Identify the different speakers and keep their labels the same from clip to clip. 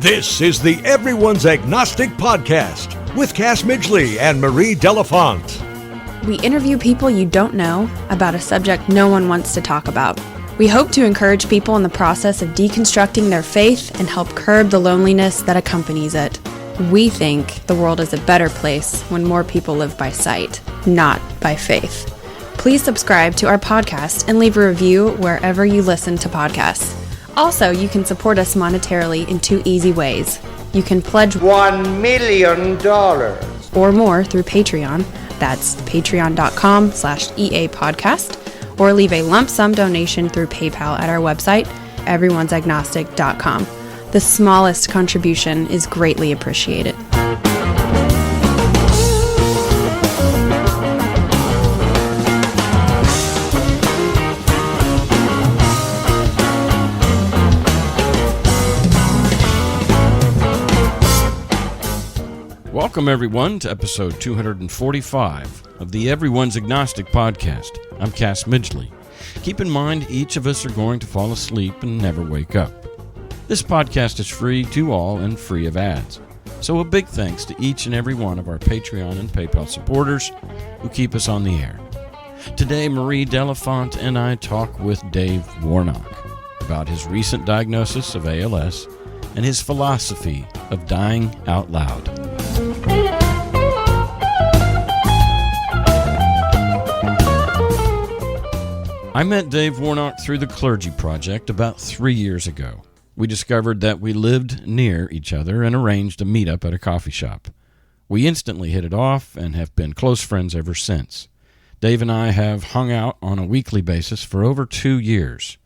Speaker 1: This is the Everyone's Agnostic Podcast with Cass Midgley and Marie Delafont.
Speaker 2: We interview people you don't know about a subject no one wants to talk about. We hope to encourage people in the process of deconstructing their faith and help curb the loneliness that accompanies it. We think the world is a better place when more people live by sight, not by faith. Please subscribe to our podcast and leave a review wherever you listen to podcasts. Also, you can support us monetarily in 2 easy ways. You can pledge
Speaker 3: $1 million
Speaker 2: or more through Patreon. That's patreon.com/EA podcast, or leave a lump sum donation through PayPal at our website, everyone'sagnostic.com. The smallest contribution is greatly appreciated.
Speaker 4: Welcome, everyone, to episode 245 of the Everyone's Agnostic Podcast. I'm Cass Midgley. Keep in mind, each of us are going to fall asleep and never wake up. This podcast is free to all and free of ads. So a big thanks to each and every one of our Patreon and PayPal supporters who keep us on the air. Today, Marie Delafont and I talk with Dave Warnock about his recent diagnosis of ALS and his philosophy of dying out loud. I met Dave Warnock through the Clergy Project about 3 years ago. We discovered that we lived near each other and arranged a meetup at a coffee shop. We instantly hit it off and have been close friends ever since. Dave and I have hung out on a weekly basis for over 2 years.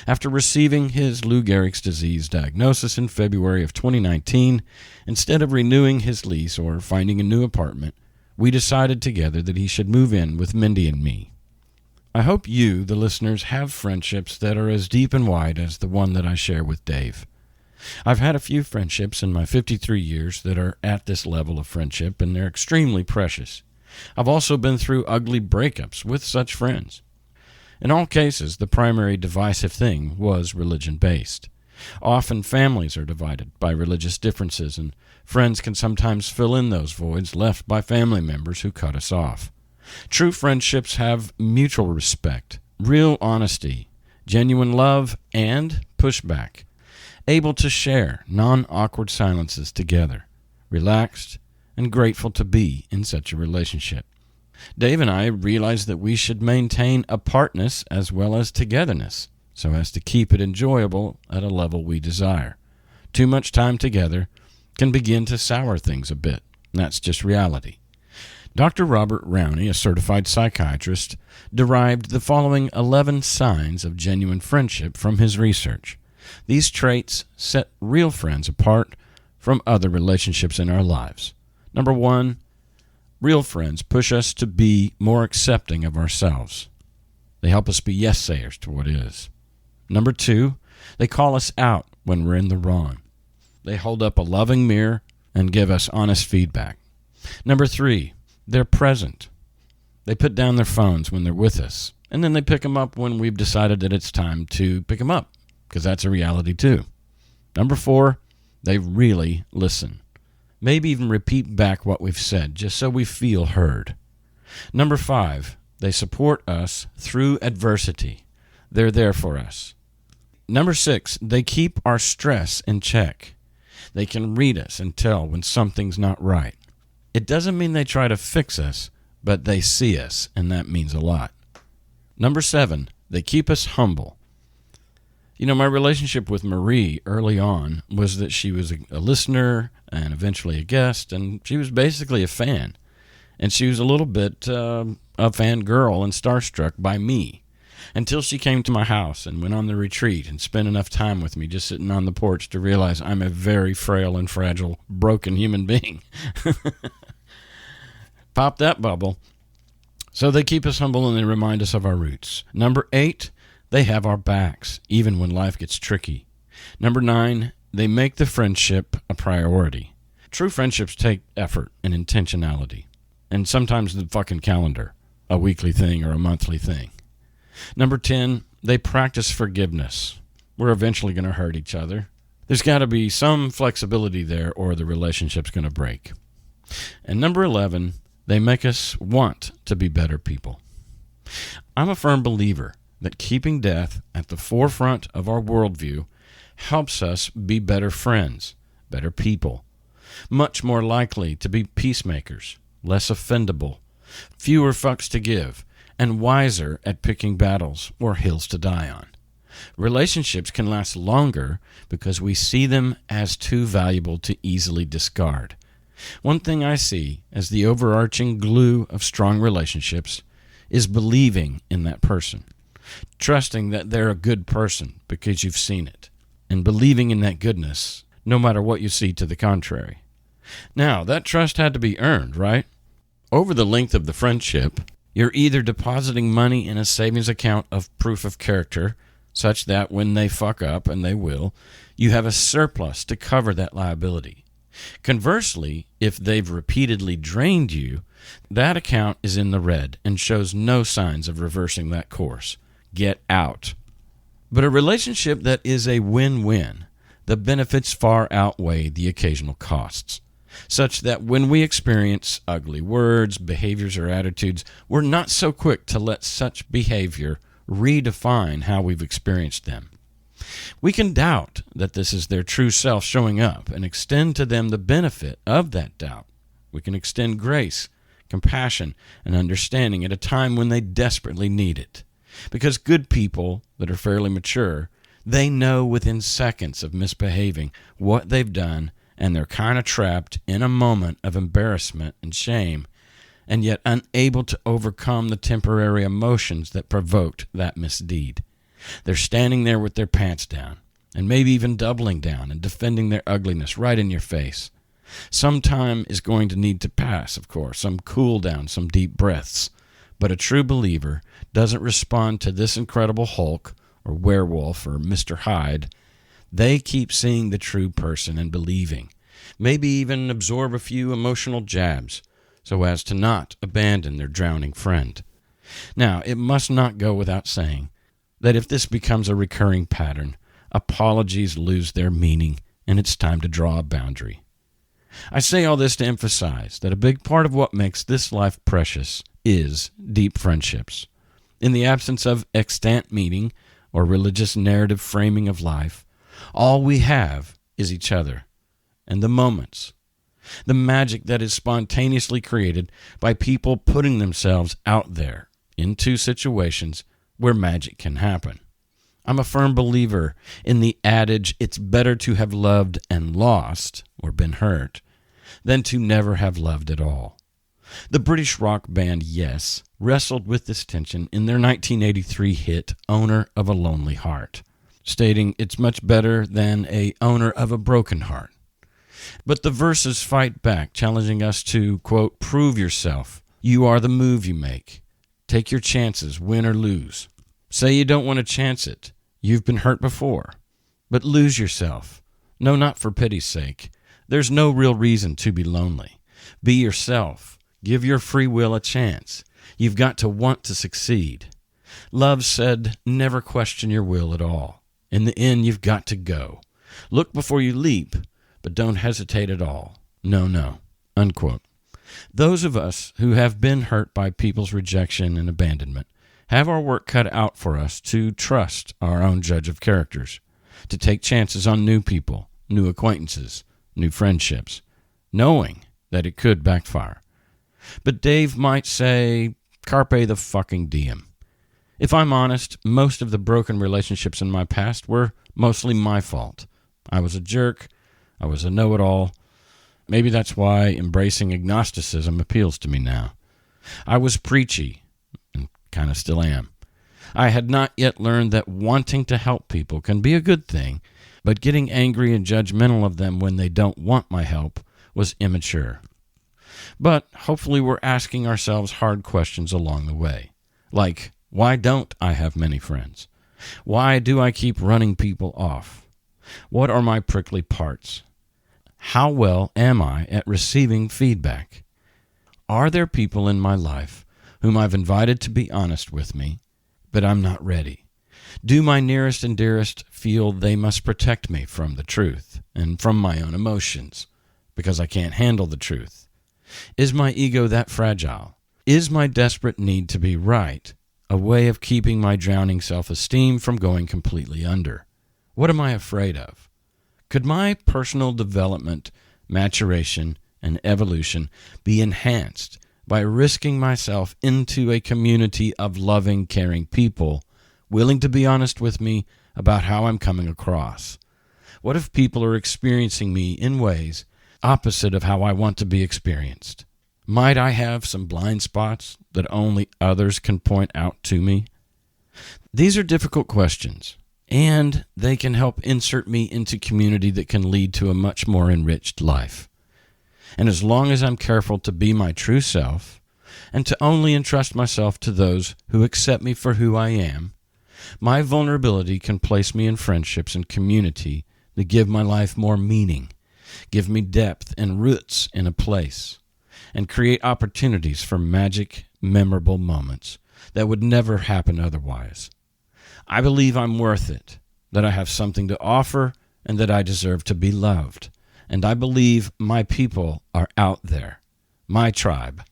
Speaker 4: After receiving his Lou Gehrig's disease diagnosis in February of 2019, instead of renewing his lease or finding a new apartment, we decided together that he should move in with Mindy and me. I hope you, the listeners, have friendships that are as deep and wide as the one that I share with Dave. I've had a few friendships in my 53 years that are at this level of friendship, and they're extremely precious. I've also been through ugly breakups with such friends. In all cases, the primary divisive thing was religion-based. Often families are divided by religious differences, and friends can sometimes fill in those voids left by family members who cut us off. True friendships have mutual respect, real honesty, genuine love, and pushback, able to share non-awkward silences together, relaxed and grateful to be in such a relationship. Dave and I realized that we should maintain apartness as well as togetherness, so as to keep it enjoyable at a level we desire. Too much time together can begin to sour things a bit. That's just reality. Dr. Robert Rowney, a certified psychiatrist, derived the following 11 signs of genuine friendship from his research. These traits set real friends apart from other relationships in our lives. Number 1, real friends push us to be more accepting of ourselves. They help us be yes-sayers to what is. Number 2, they call us out when we're in the wrong. They hold up a loving mirror and give us honest feedback. Number 3, they're present. They put down their phones when they're with us, and then they pick them up when we've decided that it's time to pick them up, because that's a reality too. Number 4, they really listen. Maybe even repeat back what we've said, just so we feel heard. Number 5, they support us through adversity. They're there for us. Number 6, they keep our stress in check. They can read us and tell when something's not right. It doesn't mean they try to fix us, but they see us, and that means a lot. Number 7, they keep us humble. You know, my relationship with Marie early on was that she was a listener and eventually a guest, and she was basically a fan. And she was a little bit a fangirl and starstruck by me, until she came to my house and went on the retreat and spent enough time with me just sitting on the porch to realize I'm a very frail and fragile, broken human being. Pop that bubble. So they keep us humble and they remind us of our roots. Number 8, they have our backs, even when life gets tricky. Number 9, they make the friendship a priority. True friendships take effort and intentionality, and sometimes the fucking calendar, a weekly thing or a monthly thing. Number 10, they practice forgiveness. We're eventually going to hurt each other. There's got to be some flexibility there or the relationship's going to break. And number 11, they make us want to be better people. I'm a firm believer that keeping death at the forefront of our worldview helps us be better friends, better people, much more likely to be peacemakers, less offendable, fewer fucks to give, and wiser at picking battles or hills to die on. Relationships can last longer because we see them as too valuable to easily discard. One thing I see as the overarching glue of strong relationships is believing in that person, trusting that they're a good person because you've seen it, and believing in that goodness no matter what you see to the contrary. Now, that trust had to be earned, right? Over the length of the friendship, you're either depositing money in a savings account of proof of character, such that when they fuck up, and they will, you have a surplus to cover that liability. Conversely, if they've repeatedly drained you, that account is in the red and shows no signs of reversing that course. Get out. But a relationship that is a win-win, the benefits far outweigh the occasional costs, such that when we experience ugly words, behaviors, or attitudes, we're not so quick to let such behavior redefine how we've experienced them. We can doubt that this is their true self showing up and extend to them the benefit of that doubt. We can extend grace, compassion, and understanding at a time when they desperately need it. Because good people that are fairly mature, they know within seconds of misbehaving what they've done, and they're kind of trapped in a moment of embarrassment and shame, and yet unable to overcome the temporary emotions that provoked that misdeed. They're standing there with their pants down, and maybe even doubling down and defending their ugliness right in your face. Some time is going to need to pass, of course, some cool down, some deep breaths. But a true believer doesn't respond to this incredible Hulk or werewolf or Mr. Hyde. They keep seeing the true person and believing, maybe even absorb a few emotional jabs so as to not abandon their drowning friend. Now, it must not go without saying that if this becomes a recurring pattern, apologies lose their meaning and it's time to draw a boundary. I say all this to emphasize that a big part of what makes this life precious is deep friendships. In the absence of extant meaning or religious narrative framing of life, all we have is each other and the moments, the magic that is spontaneously created by people putting themselves out there into situations where magic can happen. I'm a firm believer in the adage, it's better to have loved and lost or been hurt than to never have loved at all. The British rock band Yes wrestled with this tension in their 1983 hit Owner of a Lonely Heart, stating it's much better than a owner of a broken heart. But the verses fight back, challenging us to, quote, prove yourself. You are the move you make. Take your chances, win or lose. Say you don't want to chance it. You've been hurt before. But lose yourself. No, not for pity's sake. There's no real reason to be lonely. Be yourself. Give your free will a chance. You've got to want to succeed. Love said, never question your will at all. In the end, you've got to go. Look before you leap, but don't hesitate at all. No, unquote. Those of us who have been hurt by people's rejection and abandonment have our work cut out for us to trust our own judge of characters, to take chances on new people, new acquaintances, new friendships, knowing that it could backfire. But Dave might say, carpe the fucking diem. If I'm honest, most of the broken relationships in my past were mostly my fault. I was a jerk. I was a know-it-all. Maybe that's why embracing agnosticism appeals to me now. I was preachy, and kind of still am. I had not yet learned that wanting to help people can be a good thing, but getting angry and judgmental of them when they don't want my help was immature. But hopefully we're asking ourselves hard questions along the way, like, why don't I have many friends? Why do I keep running people off? What are my prickly parts? How well am I at receiving feedback? Are there people in my life whom I've invited to be honest with me, but I'm not ready? Do my nearest and dearest feel they must protect me from the truth and from my own emotions because I can't handle the truth? Is my ego that fragile? Is my desperate need to be right a way of keeping my drowning self-esteem from going completely under? What am I afraid of? Could my personal development, maturation, and evolution be enhanced by risking myself into a community of loving, caring people willing to be honest with me about how I'm coming across? What if people are experiencing me in ways opposite of how I want to be experienced? Might I have some blind spots that only others can point out to me? These are difficult questions, and they can help insert me into community that can lead to a much more enriched life. And as long as I'm careful to be my true self and to only entrust myself to those who accept me for who I am, my vulnerability can place me in friendships and community that give my life more meaning, give me depth and roots in a place, and create opportunities for magic, memorable moments that would never happen otherwise. I believe I'm worth it, that I have something to offer, and that I deserve to be loved. And I believe my people are out there, my tribe,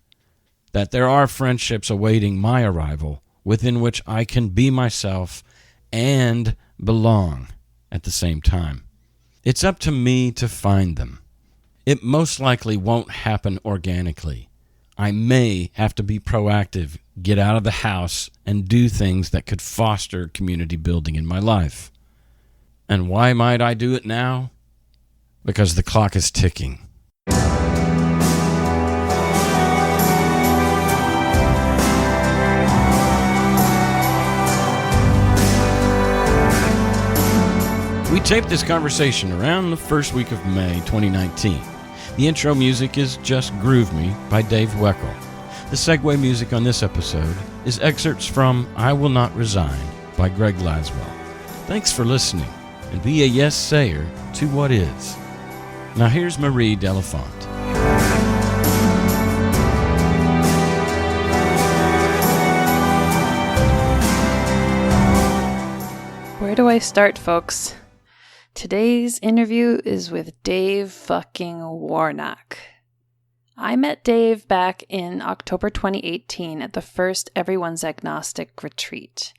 Speaker 4: that there are friendships awaiting my arrival within which I can be myself and belong at the same time. It's up to me to find them. It most likely won't happen organically. I may have to be proactive, get out of the house, and do things that could foster community building in my life. And why might I do it now? Because the clock is ticking. We taped this conversation around the first week of May 2019. The intro music is Just Groove Me by Dave Weckl. The segue music on this episode is excerpts from I Will Not Resign by Greg Laswell. Thanks for listening, and be a yes-sayer to what is. Now here's Marie Delafont.
Speaker 2: Where do I start, folks? Today's interview is with Dave fucking Warnock. I met Dave back in October 2018 at the first Everyone's Agnostic retreat.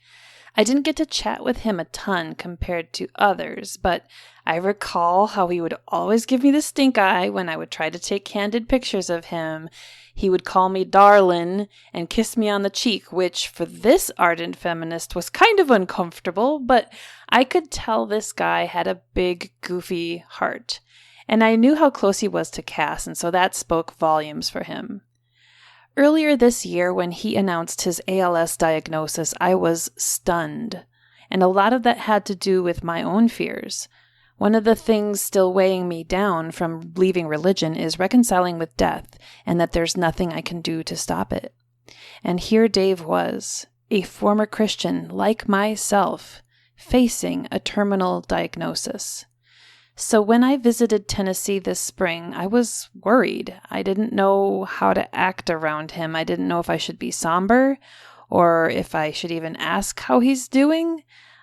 Speaker 2: I didn't get to chat with him a ton compared to others, but I recall how he would always give me the stink eye when I would try to take candid pictures of him. He would call me darlin' and kiss me on the cheek, which for this ardent feminist was kind of uncomfortable, but I could tell this guy had a big, goofy heart. And I knew how close he was to Cass, and so that spoke volumes for him. Earlier this year, when he announced his ALS diagnosis, I was stunned, and a lot of that had to do with my own fears. One of the things still weighing me down from leaving religion is reconciling with death, and that there's nothing I can do to stop it. And here Dave was, a former Christian like myself, facing a terminal diagnosis. So when I visited Tennessee this spring, I was worried. I didn't know how to act around him. I didn't know if I should be somber or if I should even ask how he's doing.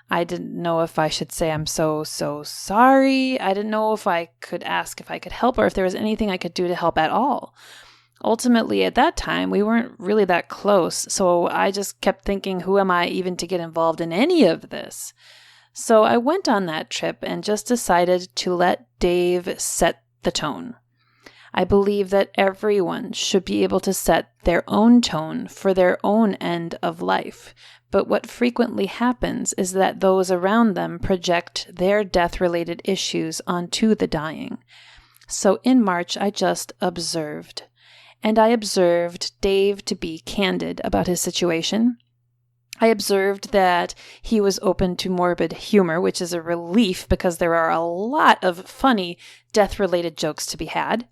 Speaker 2: I didn't know if I should say I'm so sorry. I didn't know if I could ask if I could help or if there was anything I could do to help at all. Ultimately, at that time, we weren't really that close, so I just kept thinking, who am I even to get involved in any of this? So I went on that trip and just decided to let Dave set the tone. I believe that everyone should be able to set their own tone for their own end of life. But what frequently happens is that those around them project their death-related issues onto the dying. So in March, I just observed. And I observed Dave to be candid about his situation. I observed that he was open to morbid humor, which is a relief because there are a lot of funny death-related jokes to be had.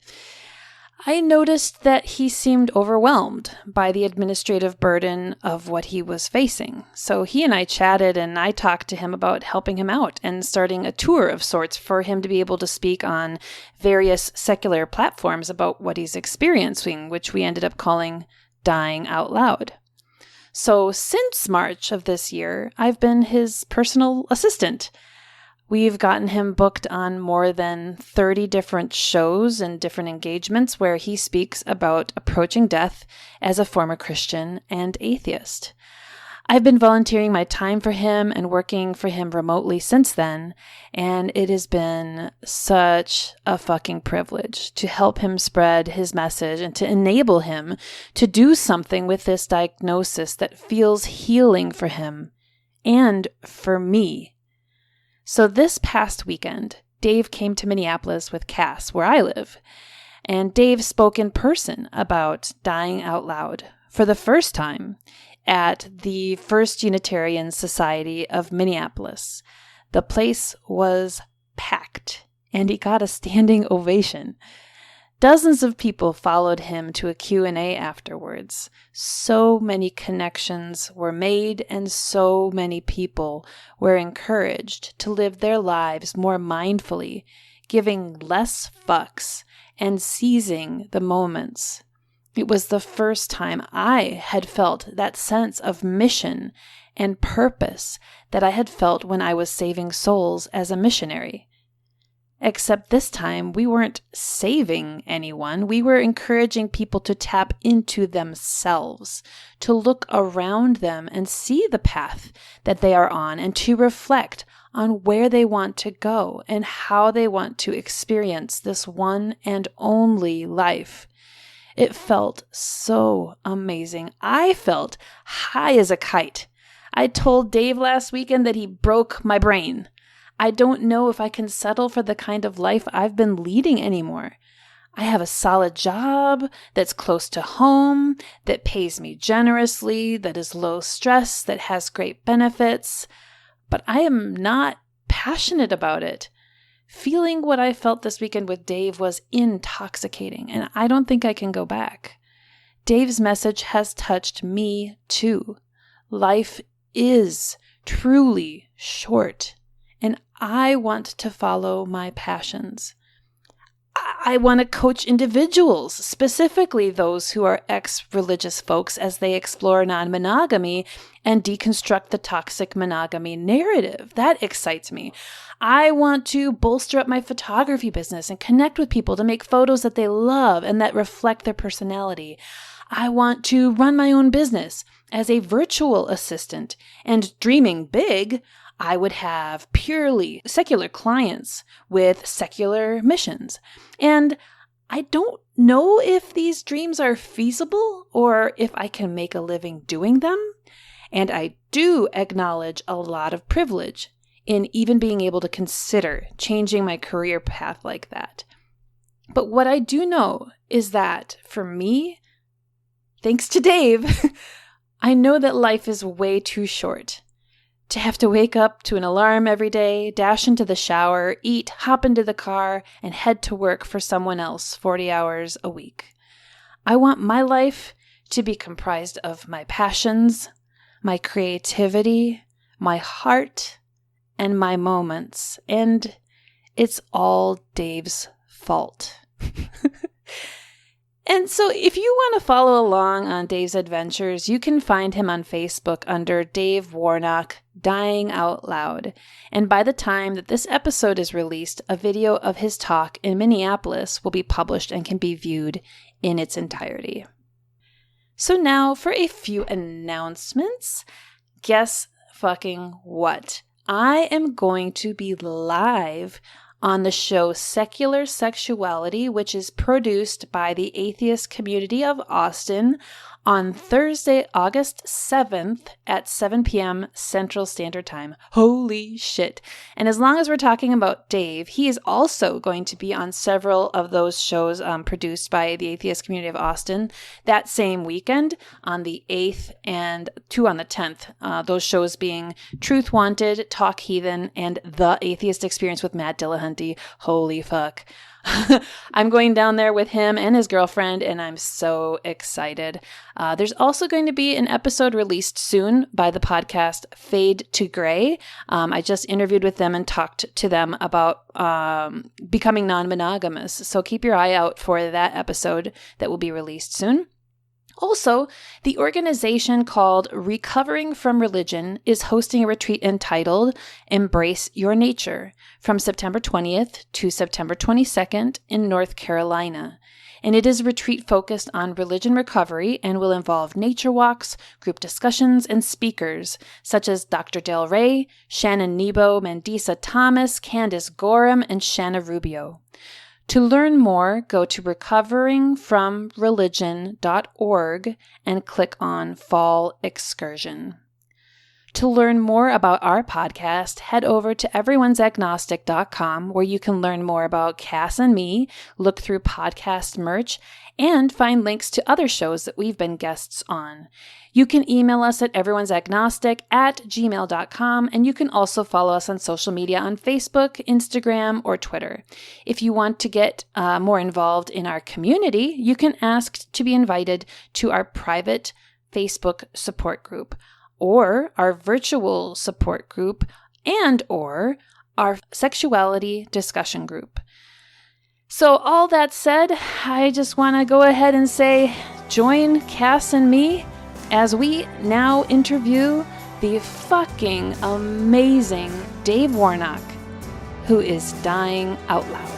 Speaker 2: I noticed that he seemed overwhelmed by the administrative burden of what he was facing. So he and I chatted, and I talked to him about helping him out and starting a tour of sorts for him to be able to speak on various secular platforms about what he's experiencing, which we ended up calling Dying Out Loud.
Speaker 3: So since March of this year, I've been his personal assistant. We've gotten him booked on more than 30 different shows and different engagements where he speaks about approaching death as a former Christian and atheist. I've been volunteering my time for him and working for him remotely since then, and it has been such a fucking privilege to help him spread his message and to enable him to do something with this diagnosis that feels healing for him and for me. So this past weekend, Dave came to Minneapolis with Cass, where I live, and Dave spoke in person about dying out loud for the first time at the First Unitarian Society of Minneapolis. The place was packed, and he got a standing ovation. Dozens of people followed him to a Q&A afterwards. So many connections were made, and so many people were encouraged to live their lives more mindfully, giving less fucks and seizing the moments. It was the first time I had felt that sense of mission and purpose that I had felt when I was saving souls as a missionary. Except this time, we weren't saving anyone. We were encouraging people to tap into themselves, to look around them and see the path that they are on, and to reflect on where they want to go and how they want to experience this one and only life. It felt so amazing. I felt high as a kite. I told Dave last weekend that he broke my brain. I don't know if I can settle for the kind of life I've been leading anymore. I have a solid job that's close to home, that pays me generously, that is low stress, that has great benefits, but I am not passionate about it. Feeling what I felt this weekend with Dave was intoxicating, and I don't think I can go back. Dave's message has touched me too. Life is truly short, and I want to follow my passions. I want to coach individuals, specifically those who are ex-religious folks, as they explore non-monogamy and deconstruct the toxic monogamy narrative. That excites me. I want to bolster up my photography business and connect with people to make photos that they love and that reflect their personality. I want to run my own business as a virtual assistant, and dreaming big, I would have purely secular clients with secular missions. And I don't know if these dreams are feasible or if I can make a living doing them. And I do acknowledge a lot of privilege in even being able to consider changing my career path like that. But what I do know is that for me, thanks to Dave, I know that life is way too short to have to wake up to an alarm every day, dash into the shower, eat, hop into the car, and head to work for someone else 40 hours a week. I want my life to be comprised of my passions, my creativity, my heart, and my moments. And it's all Dave's fault. And so if you want to follow along on Dave's adventures, you can find him on Facebook under Dave Warnock, Dying Out Loud. And by the time that this episode is released, a video of his talk in Minneapolis will be published and can be viewed in its entirety. So now for a few announcements. Guess fucking what? I am going to be live on the show Secular Sexuality, which is produced by the atheist community of Austin, on Thursday, August 7th at 7 p.m. Central Standard Time. Holy shit. And as long as we're talking about Dave, he is also going to be on several of those shows produced by the atheist community of Austin that same weekend on the 8th and 2 on the 10th. Those shows being Truth Wanted, Talk Heathen, and The Atheist Experience with Matt Dillahunty. Holy fuck. I'm going down there with him and his girlfriend, and I'm so excited. There's also going to be an episode released soon by the podcast Fade to Gray. I just interviewed with them and talked to them about becoming non-monogamous. So keep your eye out for that episode that will be released soon. Also, the organization called Recovering from Religion is hosting a retreat entitled Embrace Your Nature from September 20th to September 22nd in North Carolina. And it is a retreat focused on religion recovery and will involve nature walks, group discussions, and speakers such as Dr. Del Rey, Shannon Nebo, Mandisa Thomas, Candace Gorham, and Shanna Rubio. To learn more, go to recoveringfromreligion.org and click on Fall Excursion. To learn more about our podcast, head over to everyone'sagnostic.com, where you can learn more about Cass and me, look through podcast merch, and find links to other shows that we've been guests on. You can email us at everyone'sagnostic@gmail.com, and you can also follow us on social media on Facebook, Instagram, or Twitter. If you want to get more involved in our community, you can ask to be invited to our private Facebook support group, or our virtual support group, and or our sexuality discussion group. So all that said, I just want to go ahead and say, join Cass and me as we now interview the fucking amazing Dave Warnock, who is dying out loud.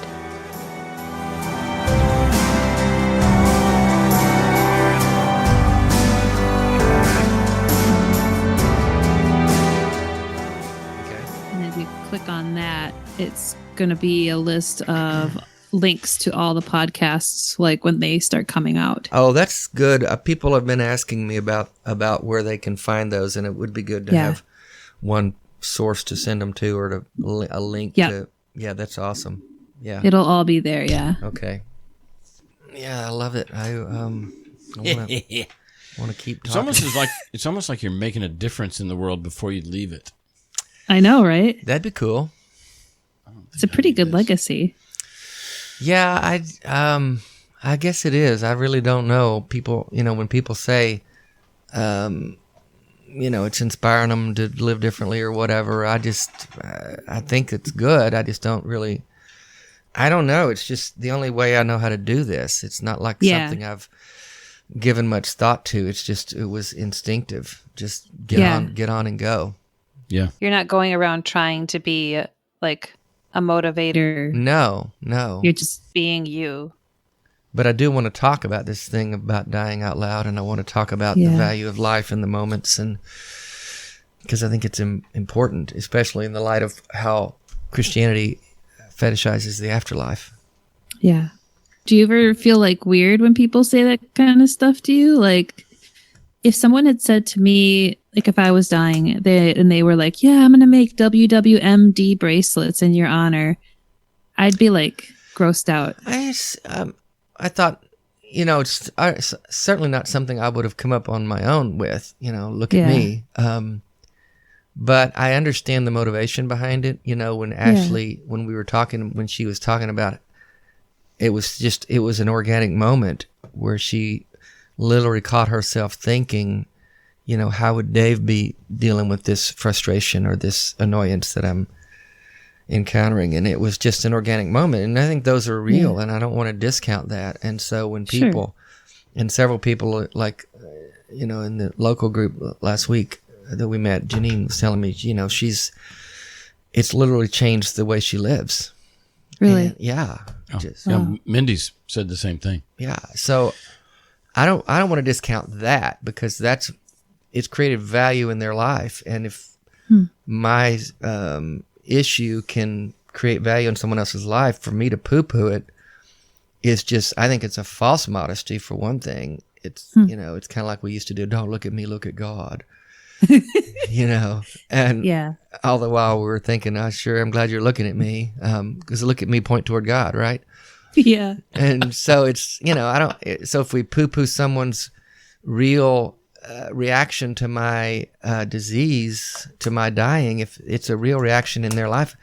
Speaker 5: Click on that, it's going to be a list of links to all the podcasts, like when they start coming out.
Speaker 6: Oh, that's good. People have been asking me about where they can find those, and it would be good to have one source to send them to, or to a link to. Yeah, that's awesome. Yeah,
Speaker 5: it'll all be there. Yeah.
Speaker 6: Okay. Yeah, I love it. I want to keep talking.
Speaker 4: It's almost like you're making a difference in the world before you leave it.
Speaker 5: I know, right?
Speaker 6: That'd be cool.
Speaker 5: It's a pretty good legacy.
Speaker 6: Yeah, I guess it is. I really don't know. People, when people say, it's inspiring them to live differently or whatever, I think it's good. I just don't really, I don't know. It's just the only way I know how to do this. It's not like something I've given much thought to. It's just, it was instinctive. Just get on and go.
Speaker 4: Yeah.
Speaker 3: You're not going around trying to be like a motivator.
Speaker 6: No.
Speaker 5: You're just being you.
Speaker 6: But I do want to talk about this thing about dying out loud, and I want to talk about the value of life in the moments, and because I think it's important, especially in the light of how Christianity fetishizes the afterlife.
Speaker 5: Yeah. Do you ever feel like weird when people say that kind of stuff to you? Like, if someone had said to me, like if I was dying, they were like, yeah, I'm going to make WWMD bracelets in your honor, I'd be like grossed out.
Speaker 6: I thought, it's certainly not something I would have come up on my own with, look at me. But I understand the motivation behind it. When Ashley, when we were talking, when she was talking about it was an organic moment where she literally caught herself thinking, how would Dave be dealing with this frustration or this annoyance that I'm encountering? And it was just an organic moment. And I think those are real, and I don't want to discount that. And so when people, and several people, like, in the local group last week that we met, Janine was telling me, it's literally changed the way she lives.
Speaker 5: Really?
Speaker 6: And, yeah.
Speaker 4: Mindy's said the same thing.
Speaker 6: Yeah. So I don't want to discount that, because it's created value in their life. And if my issue can create value in someone else's life, for me to poo-poo it is just, I think it's a false modesty, for one thing. It's, it's kind of like we used to do, don't look at me, look at God. And all the while we were thinking, I'm glad you're looking at me, because look at me point toward God, right?
Speaker 5: Yeah.
Speaker 6: And so it's, so if we poo-poo someone's real reaction to my disease, to my dying, if it's a real reaction in their life,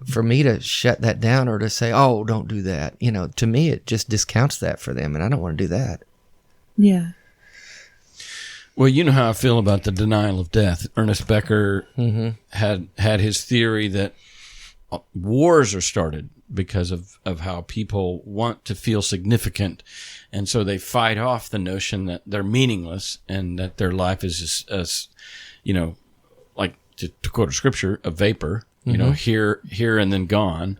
Speaker 6: for me to shut that down or to say, oh, don't do that, to me it just discounts that for them, and I don't want to do that.
Speaker 5: Yeah.
Speaker 4: Well, you know how I feel about the denial of death. Ernest Becker had his theory that wars are started because of how people want to feel significant. And so they fight off the notion that they're meaningless and that their life is just, like to quote a scripture, a vapor, here and then gone.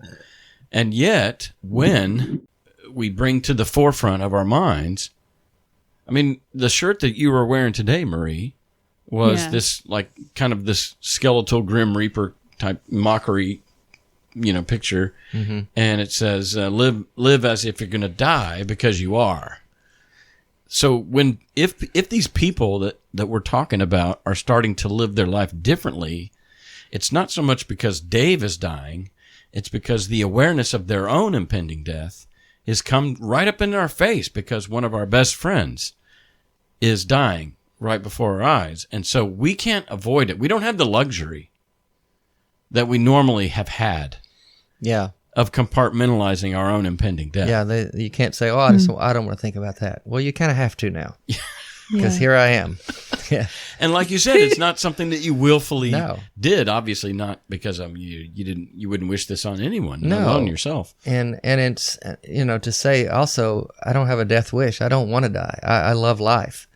Speaker 4: And yet, when we bring to the forefront of our minds, I mean, the shirt that you were wearing today, Marie, was this like kind of this skeletal Grim Reaper type mockery, picture. Mm-hmm. And it says, live as if you're going to die because you are. So if these people that we're talking about are starting to live their life differently, it's not so much because Dave is dying, it's because the awareness of their own impending death has come right up in our face because one of our best friends is dying right before our eyes. And so we can't avoid it. We don't have the luxury that we normally have had.
Speaker 6: Yeah.
Speaker 4: Of compartmentalizing our own impending death.
Speaker 6: Yeah, you can't say, I don't want to think about that. Well, you kind of have to now. Because here I am. Yeah.
Speaker 4: And like you said, it's not something that you willfully did. Obviously not because you wouldn't wish this on anyone, let alone yourself.
Speaker 6: And it's, to say also, I don't have a death wish. I don't want to die. I love life.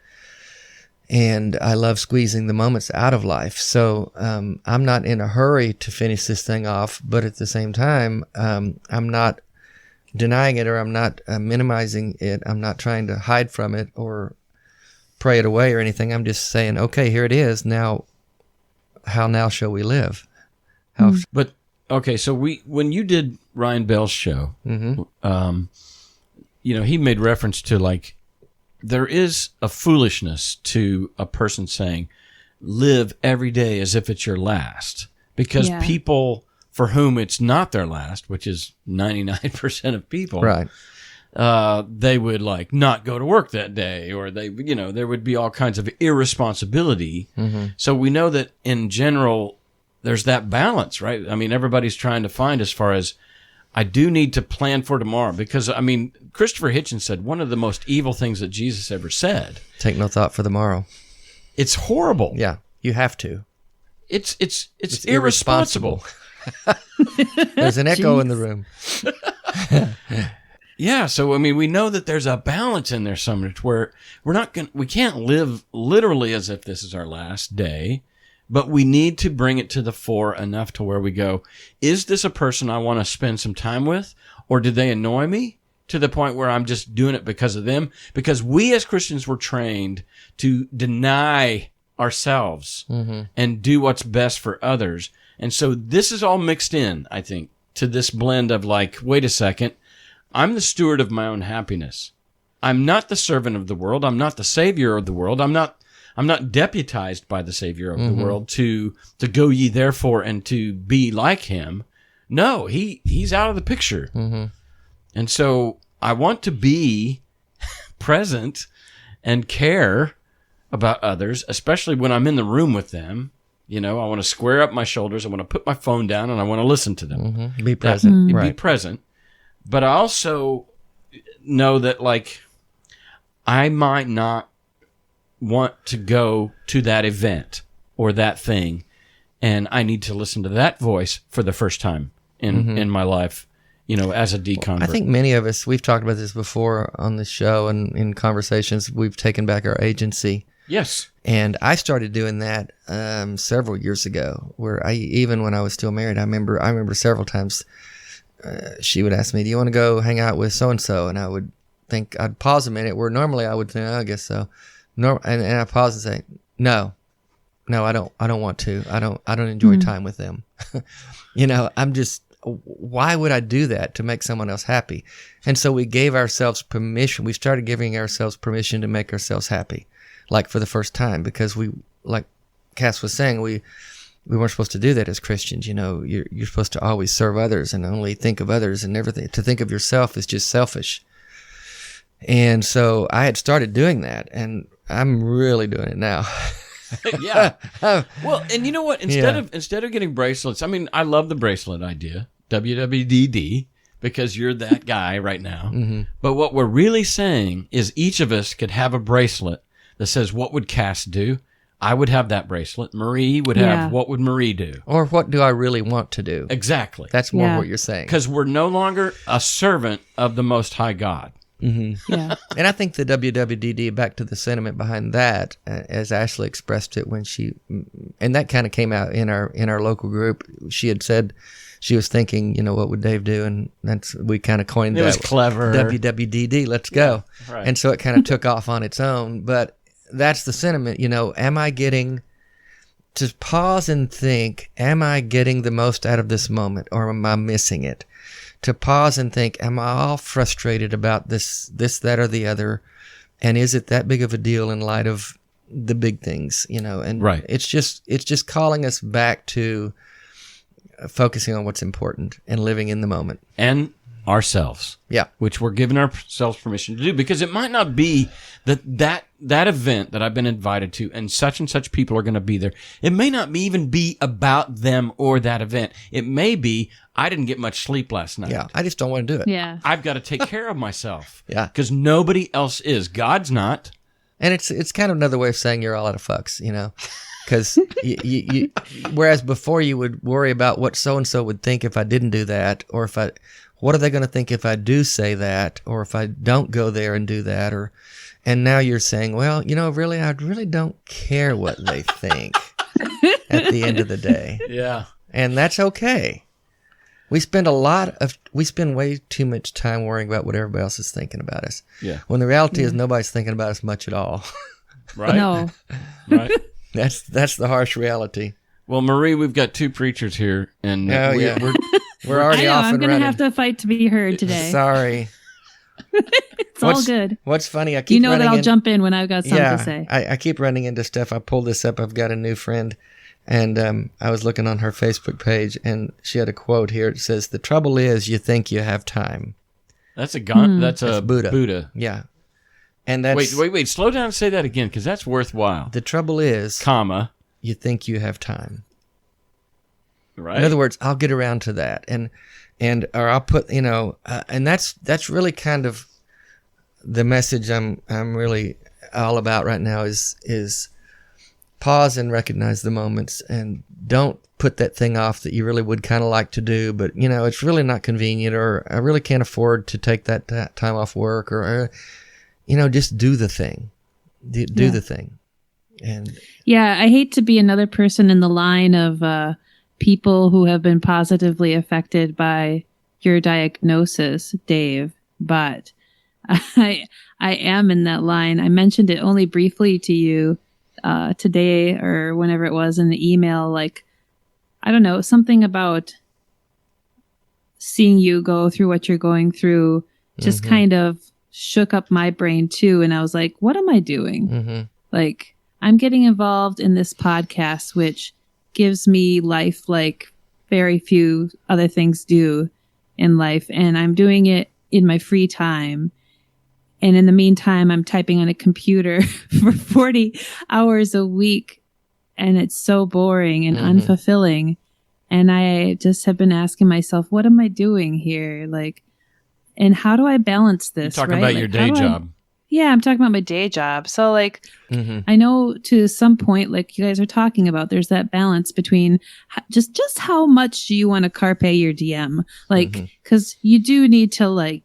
Speaker 6: And I love squeezing the moments out of life. So I'm not in a hurry to finish this thing off, but at the same time, I'm not denying it or I'm not minimizing it. I'm not trying to hide from it or pray it away or anything. I'm just saying, okay, here it is. Now, how now shall we live?
Speaker 4: But, okay, so when you did Ryan Bell's show, mm-hmm. He made reference to like, there is a foolishness to a person saying, live every day as if it's your last. Because people for whom it's not their last, which is 99% of people,
Speaker 6: right?
Speaker 4: They would like not go to work that day, or there would be all kinds of irresponsibility. Mm-hmm. So we know that in general, there's that balance, right? I mean, everybody's trying to find as far as, I do need to plan for tomorrow because, I mean, Christopher Hitchens said one of the most evil things that Jesus ever said.
Speaker 6: Take no thought for the morrow.
Speaker 4: It's horrible.
Speaker 6: Yeah, you have to.
Speaker 4: It's irresponsible.
Speaker 6: There's an echo in the room.
Speaker 4: Yeah, so I mean, we know that there's a balance in there somewhere where we can't live literally as if this is our last day. But we need to bring it to the fore enough to where we go, is this a person I want to spend some time with? Or do they annoy me to the point where I'm just doing it because of them? Because we as Christians were trained to deny ourselves mm-hmm. and do what's best for others. And so this is all mixed in, I think, to this blend of like, wait a second, I'm the steward of my own happiness. I'm not the servant of the world. I'm not the savior of the world. I'm not deputized by the Savior of mm-hmm. the world to go ye therefore and to be like him. No, he's out of the picture. Mm-hmm. And so I want to be present and care about others, especially when I'm in the room with them. I want to square up my shoulders. I want to put my phone down and I want to listen to them.
Speaker 6: Mm-hmm. Be present.
Speaker 4: Be present. But I also know that like I might not want to go to that event or that thing, and I need to listen to that voice for the first time in my life, as a deconvert.
Speaker 6: I think many of us, we've talked about this before on the show and in conversations, we've taken back our agency.
Speaker 4: Yes.
Speaker 6: And I started doing that several years ago, where even when I was still married, I remember several times she would ask me, do you want to go hang out with so-and-so? And I would think, I'd pause a minute, where normally I would think, I guess so. No, and I pause and say, no, I don't want to. I don't enjoy time with them. I'm just, why would I do that to make someone else happy? And so we gave ourselves permission. We started giving ourselves permission to make ourselves happy, like for the first time, because we, like Cass was saying, we weren't supposed to do that as Christians. You're supposed to always serve others and only think of others and everything. To think of yourself is just selfish. And so I had started doing that, and I'm really doing it now.
Speaker 4: Yeah. Well, and you know what? Instead of getting bracelets, I mean, I love the bracelet idea, WWDD, because you're that guy right now. Mm-hmm. But what we're really saying is each of us could have a bracelet that says, what would Cass do? I would have that bracelet. Marie would have, what would Marie do?
Speaker 6: Or what do I really want to do?
Speaker 4: Exactly.
Speaker 6: That's more what you're saying.
Speaker 4: Because we're no longer a servant of the Most High God.
Speaker 6: Mm-hmm.
Speaker 5: Yeah.
Speaker 6: And I think the WWDD, back to the sentiment behind that, as Ashley expressed it when and that kind of came out in our local group. She had said she was thinking, what would Dave do? And we kind of coined that.
Speaker 4: It was clever.
Speaker 6: WWDD, let's go.
Speaker 4: Yeah, right.
Speaker 6: And so it kind of took off on its own. But that's the sentiment, am I getting to pause and think, am I getting the most out of this moment, or am I missing it? To pause and think, am I all frustrated about this, that, or the other? And is it that big of a deal in light of the big things, And
Speaker 4: right.
Speaker 6: It's just calling us back to focusing on what's important and living in the moment.
Speaker 4: And ourselves.
Speaker 6: Yeah.
Speaker 4: Which we're giving ourselves permission to do, because it might not be that event that I've been invited to and such people are going to be there. It may not even be about them or that event. It may be, I didn't get much sleep last night.
Speaker 6: Yeah. I just don't want to do it.
Speaker 5: Yeah.
Speaker 4: I've got to take care of myself.
Speaker 6: Yeah.
Speaker 4: Because nobody else is. God's not.
Speaker 6: And it's kind of another way of saying you're all out of fucks, Because you whereas before you would worry about what so-and-so would think if I didn't do that, or what are they going to think if I do say that, or if I don't go there and do that, and now you're saying, well, really, I really don't care what they think at the end of the day.
Speaker 4: Yeah.
Speaker 6: And that's okay. We spend way too much time worrying about what everybody else is thinking about us.
Speaker 4: Yeah.
Speaker 6: When the reality is nobody's thinking about us much at all.
Speaker 4: Right?
Speaker 5: No.
Speaker 4: Right.
Speaker 6: That's the harsh reality.
Speaker 4: Well, Marie, we've got two preachers here, and
Speaker 6: we're already off
Speaker 5: I'm
Speaker 6: and
Speaker 5: going to
Speaker 6: running.
Speaker 5: have to fight to be heard today.
Speaker 6: Sorry.
Speaker 5: It's all good.
Speaker 6: What's funny, I keep
Speaker 5: that I'll jump in when I've got something to say.
Speaker 6: I keep running into stuff. I pulled this up. I've got a new friend, and I was looking on her Facebook page, and she had a quote here. It says, "The trouble is, you think you have time."
Speaker 4: That's a
Speaker 6: Buddha.
Speaker 4: Buddha.
Speaker 6: Yeah. And that's...
Speaker 4: Wait. Slow down and say that again, because that's worthwhile.
Speaker 6: The trouble is,
Speaker 4: Comma.
Speaker 6: you think you have time.
Speaker 4: Right.
Speaker 6: In other words, I'll get around to that. Or I'll put, and that's really kind of the message I'm really all about right now is pause and recognize the moments, and don't put that thing off that you really would kind of like to do, but it's really not convenient, or I really can't afford to take that time off work, or just do the thing. Do the thing. And
Speaker 5: yeah, I hate to be another person in the line of people who have been positively affected by your diagnosis, Dave, but I am in that line. I mentioned it only briefly to you today or whenever it was in the email, like, I don't know, something about seeing you go through what you're going through just kind of shook up my brain too. And I was like, what am I doing?
Speaker 6: mm-hmm.
Speaker 5: Like, I'm getting involved in this podcast, which gives me life like very few other things do in life. And I'm doing it in my free time. And in the meantime, I'm typing on a computer for 40 hours a week. And it's so boring and unfulfilling. And I just have been asking myself, what am I doing here? Like, and how do I balance this?
Speaker 4: You're talking about your day job.
Speaker 5: Yeah, I'm talking about my day job. So like, I know to some point, like you guys are talking about, there's that balance between just how much do you want to carpe your DM? Like, because you do need to like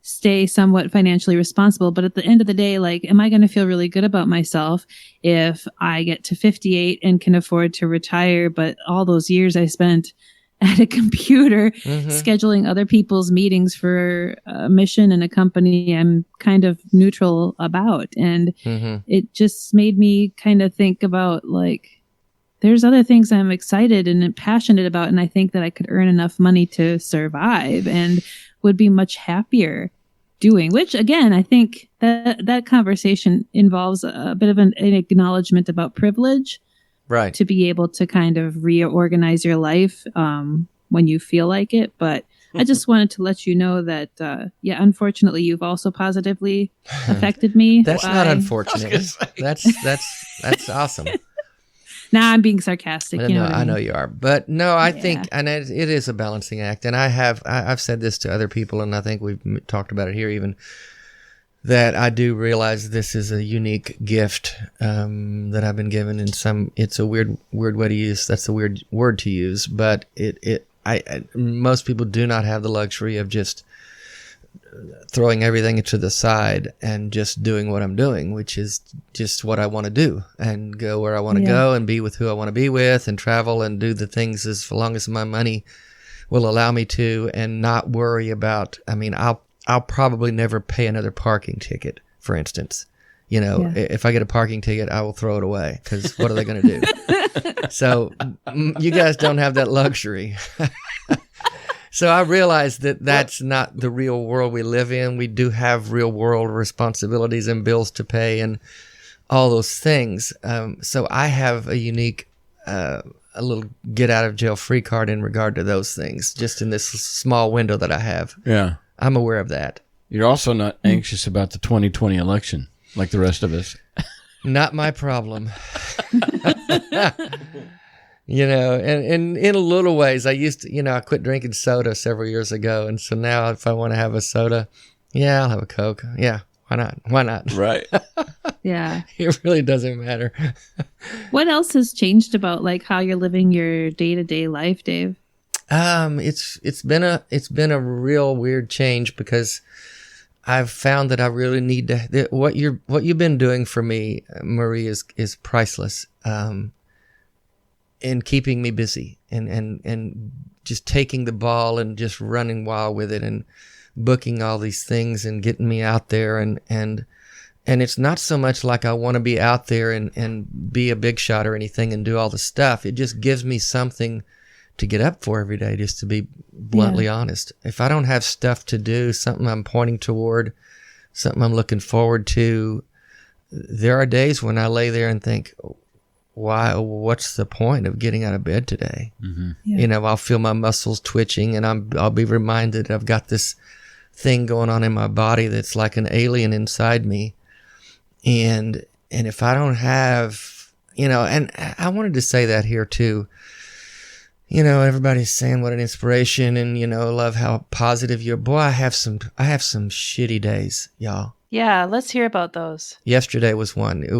Speaker 5: stay somewhat financially responsible. But at the end of the day, like, am I going to feel really good about myself if I get to 58 and can afford to retire? But all those years I spent at a computer scheduling other people's meetings for a mission and a company I'm kind of neutral about. And it just made me kind of think about like, there's other things I'm excited and passionate about. And I think that I could earn enough money to survive and would be much happier doing, which again, I think that conversation involves a bit of an acknowledgement about privilege.
Speaker 6: Right.
Speaker 5: To be able to kind of reorganize your life when you feel like it. But I just wanted to let you know that, unfortunately, you've also positively affected me.
Speaker 6: That's not unfortunate. That's awesome.
Speaker 5: Now I'm being sarcastic.
Speaker 6: I know you are. But no, I think, and it is a balancing act. And I've said this to other people, and I think we've talked about it here even, that I do realize this is a unique gift that I've been given. It's a weird way to use. That's a weird word to use, but most people do not have the luxury of just throwing everything to the side and just doing what I'm doing, which is just what I want to do and go where I want to go and be with who I want to be with and travel and do the things as long as my money will allow me to, and not worry about, I'll probably never pay another parking ticket, for instance. If I get a parking ticket, I will throw it away, because what are they going to do? So you guys don't have that luxury. So I realized that that's not the real world we live in. We do have real world responsibilities and bills to pay and all those things. So I have a unique, a little get out of jail free card in regard to those things, just in this small window that I have.
Speaker 4: Yeah.
Speaker 6: I'm aware of that.
Speaker 4: You're also not anxious about the 2020 election like the rest of us.
Speaker 6: Not my problem. And in a little ways, I used to, I quit drinking soda several years ago. And so now if I want to have a soda, I'll have a Coke. Yeah. Why not? Why not?
Speaker 4: Right.
Speaker 5: Yeah.
Speaker 6: It really doesn't matter.
Speaker 5: What else has changed about like how you're living your day-to-day life, Dave?
Speaker 6: It's been a real weird change, because I've found that I really need to, what you've been doing for me, Marie, is priceless. In keeping me busy and just taking the ball and just running wild with it and booking all these things and getting me out there. And it's not so much like I want to be out there and be a big shot or anything and do all the stuff. It just gives me something to get up for every day, just to be bluntly honest. If I don't have stuff to do, something I'm pointing toward, something I'm looking forward to, there are days when I lay there and think, what's the point of getting out of bed today?
Speaker 4: Mm-hmm.
Speaker 5: Yeah.
Speaker 6: I'll feel my muscles twitching, and I'll be reminded I've got this thing going on in my body that's like an alien inside me. And if I don't have, and I wanted to say that here too, everybody's saying what an inspiration and, love how positive you're. Boy, I have some shitty days, y'all.
Speaker 3: Yeah, let's hear about those.
Speaker 6: Yesterday was one. It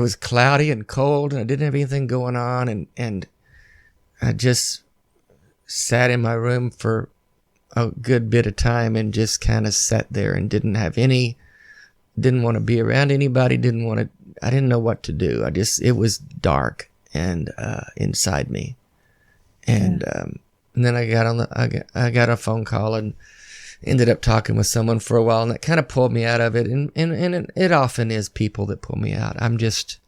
Speaker 6: was cloudy and cold, and I didn't have anything going on, and I just sat in my room for a good bit of time and just kind of sat there and didn't want to be around anybody, I didn't know what to do. It was dark and inside me. And then I got a phone call and ended up talking with someone for a while, and that kind of pulled me out of it. And it often is people that pull me out. I'm just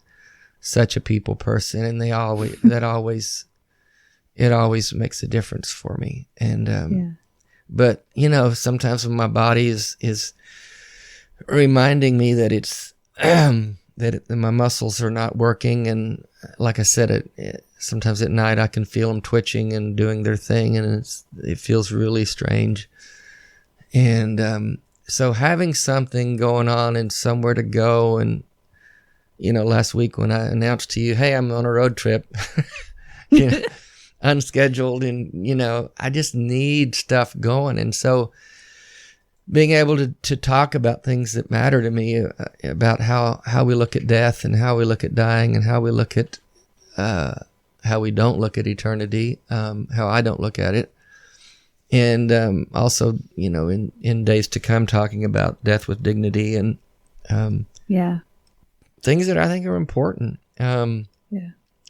Speaker 6: such a people person, and it always makes a difference for me. And but sometimes when my body is reminding me that it's my muscles are not working, and like I said, sometimes at night I can feel them twitching and doing their thing, and it feels really strange. And so having something going on and somewhere to go, and last week when I announced to you, hey, I'm on a road trip, unscheduled, and I just need stuff going. And so being able to talk about things that matter to me, about how we look at death and how we look at dying and how we look at how we don't look at eternity, how I don't look at it. And also, in days to come, talking about death with dignity and things that I think are important.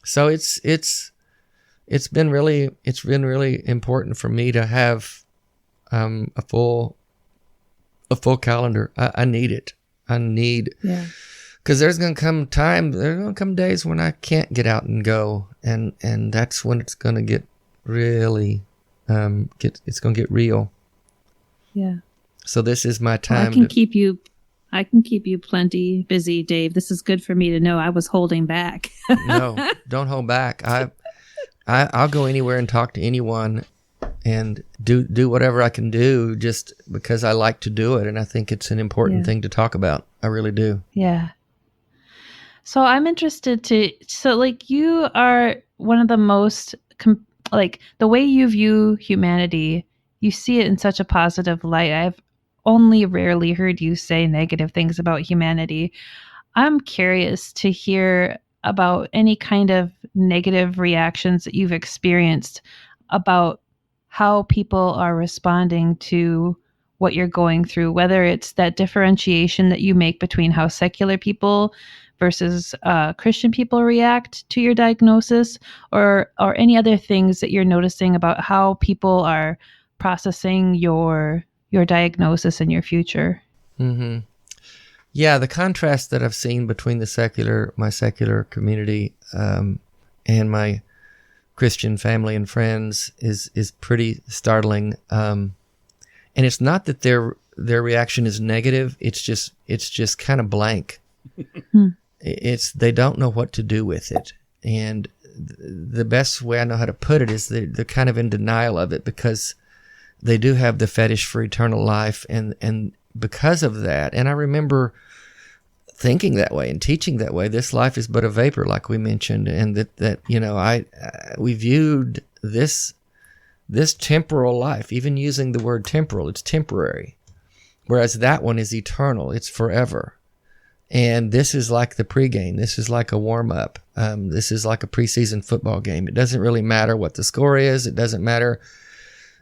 Speaker 6: So it's been really important for me to have a full calendar. I need it. Because there's gonna come days when I can't get out and go, and that's when it's gonna get really. It's gonna get real.
Speaker 5: Yeah.
Speaker 6: So this is my time.
Speaker 5: I can keep you plenty busy, Dave. This is good for me to know. I was holding back.
Speaker 6: No, don't hold back. I'll go anywhere and talk to anyone, and do whatever I can do, just because I like to do it, and I think it's an important thing to talk about. I really do.
Speaker 3: Yeah. So I'm interested so like you are one of the most
Speaker 5: like the way you view humanity, you see it in such a positive light. I've only rarely heard you say negative things about humanity. I'm curious to hear about any kind of negative reactions that you've experienced about how people are responding to what you're going through, whether it's that differentiation that you make between how secular people versus Christian people react to your diagnosis, or any other things that you're noticing about how people are processing your diagnosis and your future.
Speaker 6: Mm-hmm. Yeah, the contrast that I've seen between my secular community and my Christian family and friends is pretty startling. And it's not that their reaction is negative. It's just kind of blank. They don't know what to do with it. And the best way I know how to put it is they're kind of in denial of it, because they do have the fetish for eternal life. And because of that, and I remember thinking that way and teaching that way, this life is but a vapor, like we mentioned, and that we viewed this temporal life, even using the word temporal, it's temporary, whereas that one is eternal, it's forever. And this is like the pregame, this is like a warm-up, this is like a preseason football game. It doesn't really matter what the score is, it doesn't matter,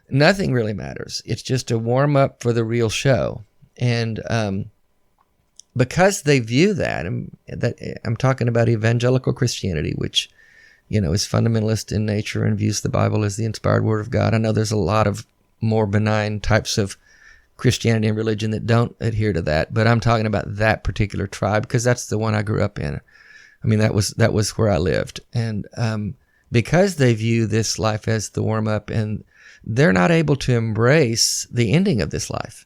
Speaker 6: nothing really matters. It's just a warm-up for the real show. And because they view that I'm talking about evangelical Christianity, which, is fundamentalist in nature and views the Bible as the inspired word of God. I know there's a lot of more benign types of Christianity and religion that don't adhere to that, but I'm talking about that particular tribe because that's the one I grew up in. I mean, that was where I lived. And because they view this life as the warm-up, and they're not able to embrace the ending of this life,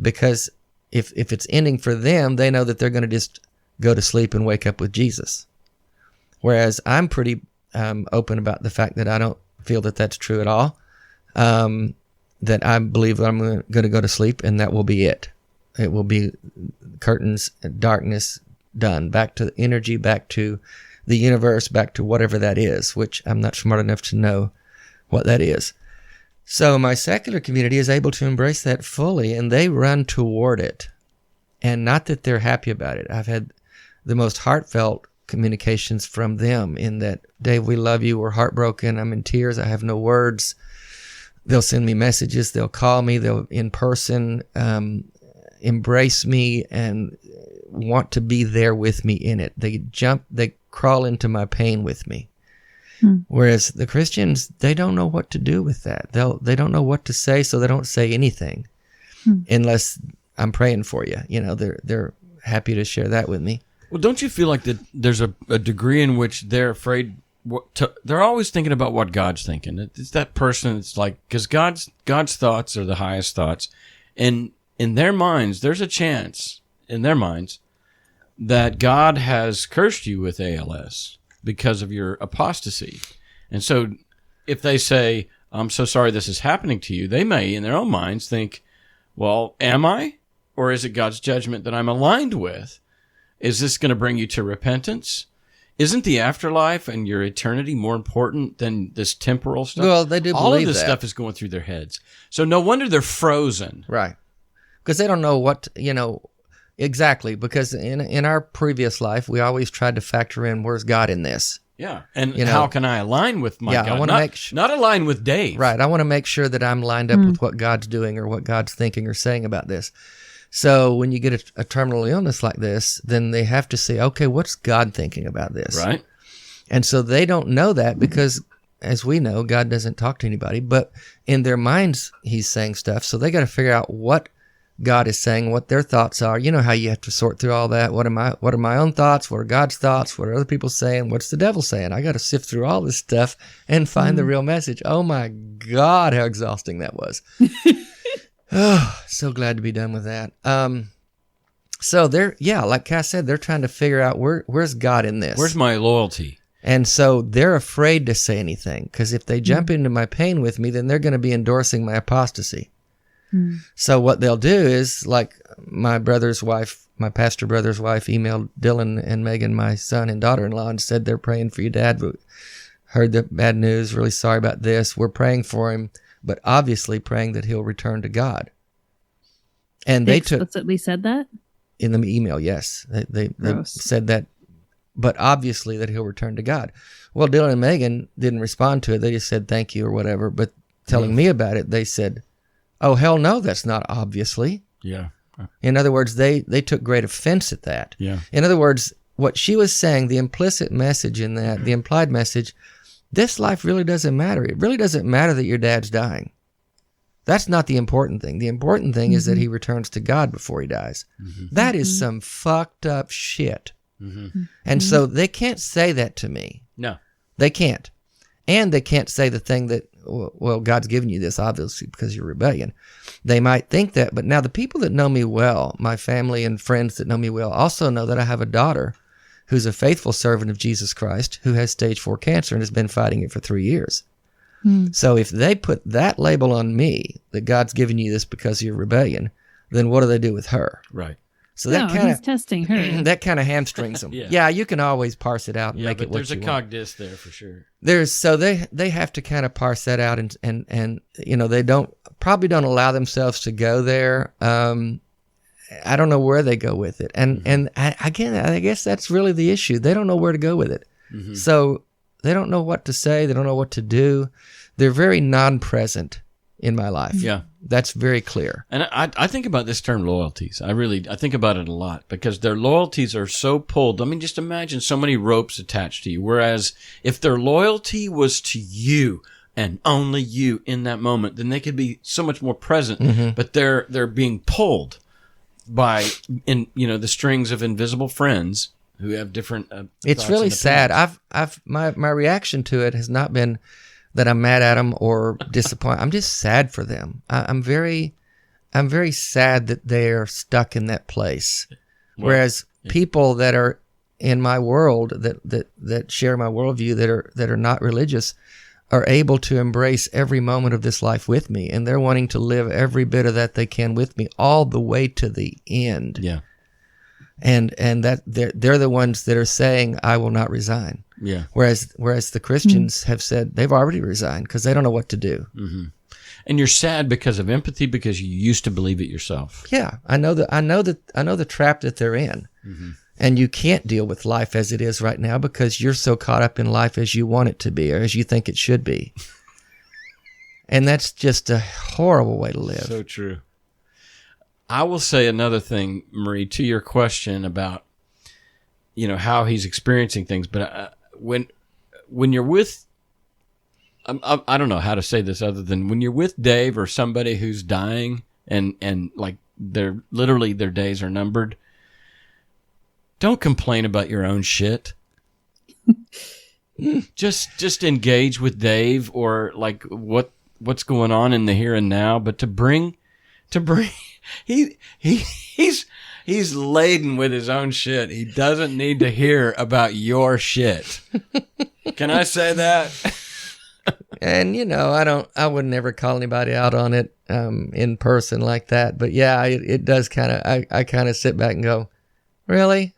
Speaker 6: because if it's ending for them, they know that they're going to just go to sleep and wake up with Jesus. Whereas I'm pretty open about the fact that I don't feel that that's true at all. That I believe I'm going to go to sleep and that will be it. It will be curtains, darkness, done. Back to energy, back to the universe, back to whatever that is, which I'm not smart enough to know what that is. So my secular community is able to embrace that fully, and they run toward it. And not that they're happy about it. I've had the most heartfelt communications from them in that, Dave, we love you. We're heartbroken. I'm in tears. I have no words. They'll send me messages. They'll call me. They'll in person embrace me and want to be there with me in it. They crawl into my pain with me. Whereas the Christians, they don't know what to do with that. They don't know what to say, so they don't say anything unless I'm praying for you. They're happy to share that with me.
Speaker 4: Well, don't you feel like that there's a degree in which they're afraid? They're always thinking about what God's thinking. It's that person. It's like, because God's thoughts are the highest thoughts, and in their minds, there's a chance in their minds that God has cursed you with ALS because of your apostasy. And so if they say, I'm so sorry this is happening to you, they may in their own minds think, well, am I? Or is it God's judgment that I'm aligned with? Is this going to bring you to repentance? Isn't the afterlife and your eternity more important than this temporal stuff?
Speaker 6: Well, they do believe that.
Speaker 4: All of this stuff is going through their heads. So no wonder they're frozen.
Speaker 6: Right. Because they don't know what, exactly. Because in our previous life, we always tried to factor in, where's God in this?
Speaker 4: Yeah. And how can I align with my God?
Speaker 6: I want to
Speaker 4: not align with Dave.
Speaker 6: Right. I want to make sure that I'm lined up with what God's doing or what God's thinking or saying about this. So when you get a terminal illness like this, then they have to say, okay, what's God thinking about this?
Speaker 4: Right.
Speaker 6: And so they don't know that because, as we know, God doesn't talk to anybody. But in their minds, he's saying stuff. So they got to figure out what God is saying, what their thoughts are. You know how you have to sort through all that. What are my own thoughts? What are God's thoughts? What are other people saying? What's the devil saying? I got to sift through all this stuff and find the real message. Oh my God, how exhausting that was. Oh, so glad to be done with that. So like Cass said, they're trying to figure out where's God in this?
Speaker 4: Where's my loyalty?
Speaker 6: And so they're afraid to say anything, because if they jump into my pain with me, then they're going to be endorsing my apostasy. So what they'll do is, like my pastor brother's wife emailed Dylan and Megan, my son and daughter-in-law, and said they're praying for your dad. But heard the bad news, really sorry about this. We're praying for him, but obviously praying that he'll return to God. And they
Speaker 5: explicitly said that?
Speaker 6: In the email, yes. They said that, but obviously that he'll return to God. Well, Dylan and Megan didn't respond to it. They just said thank you or whatever. But telling me about it, they said, oh, hell no, that's not obviously.
Speaker 4: Yeah.
Speaker 6: In other words, they took great offense at that.
Speaker 4: Yeah.
Speaker 6: In other words, what she was saying, the implicit message in that, the implied message, this life really doesn't matter. It really doesn't matter that your dad's dying. That's not the important thing. The important thing is that he returns to God before he dies. That is some fucked up shit. And so they can't say that to me.
Speaker 4: No.
Speaker 6: They can't. And they can't say the thing that, well, God's given you this, obviously, because of your rebellion. They might think that, but now the people that know me well, my family and friends that know me well, also know that I have a daughter who's a faithful servant of Jesus Christ who has stage 4 cancer and has been fighting it for 3 years. So if they put that label on me, that God's given you this because of your rebellion, then what do they do with her?
Speaker 4: Right.
Speaker 6: So that kind
Speaker 5: he's
Speaker 6: of
Speaker 5: testing her.
Speaker 6: that kind of hamstrings them.
Speaker 4: Yeah.
Speaker 6: You can always parse it out and make
Speaker 4: but
Speaker 6: it what
Speaker 4: there's
Speaker 6: you
Speaker 4: a
Speaker 6: want.
Speaker 4: cog dis there for sure.
Speaker 6: So they have to kind of parse that out and you know, they probably don't allow themselves to go there. I don't know where they go with it. And again, I guess that's really the issue. They don't know where to go with it. So they don't know what to say. They don't know what to do. They're very non-present in my life.
Speaker 4: Yeah.
Speaker 6: That's very clear.
Speaker 4: And I think about this term loyalties. I think about it a lot because their loyalties are so pulled. I mean, just imagine so many ropes attached to you. Whereas if their loyalty was to you and only you in that moment, then they could be so much more present. But they're being pulled by the strings of invisible friends who have different.
Speaker 6: It's really sad. My reaction to it has not been that I'm mad at them or disappointed. I'm just sad for them. I'm very sad that they're stuck in that place. Whereas people that are in my world that share my worldview that are not religious are able to embrace every moment of this life with me, and they're wanting to live every bit of that they can with me all the way to the end.
Speaker 4: Yeah.
Speaker 6: And that they're the ones that are saying, I will not resign.
Speaker 4: Yeah.
Speaker 6: Whereas the Christians have said they've already resigned because they don't know what to do.
Speaker 4: And you're sad because of empathy because you used to believe it yourself.
Speaker 6: Yeah, I know the trap that they're in. And you can't deal with life as it is right now because you're so caught up in life as you want it to be or as you think it should be. And that's just a horrible way to live.
Speaker 4: So true. I will say another thing, Marie, to your question about, how he's experiencing things. But when you're with, I don't know how to say this other than when you're with Dave or somebody who's dying and like their days are numbered, don't complain about your own shit. just engage with Dave or like what's going on in the here and now. But to bring. He's laden with his own shit. He doesn't need to hear about your shit. Can I say that?
Speaker 6: And I would never call anybody out on it in person like that. But yeah, it does kind of. I kind of sit back and go, really,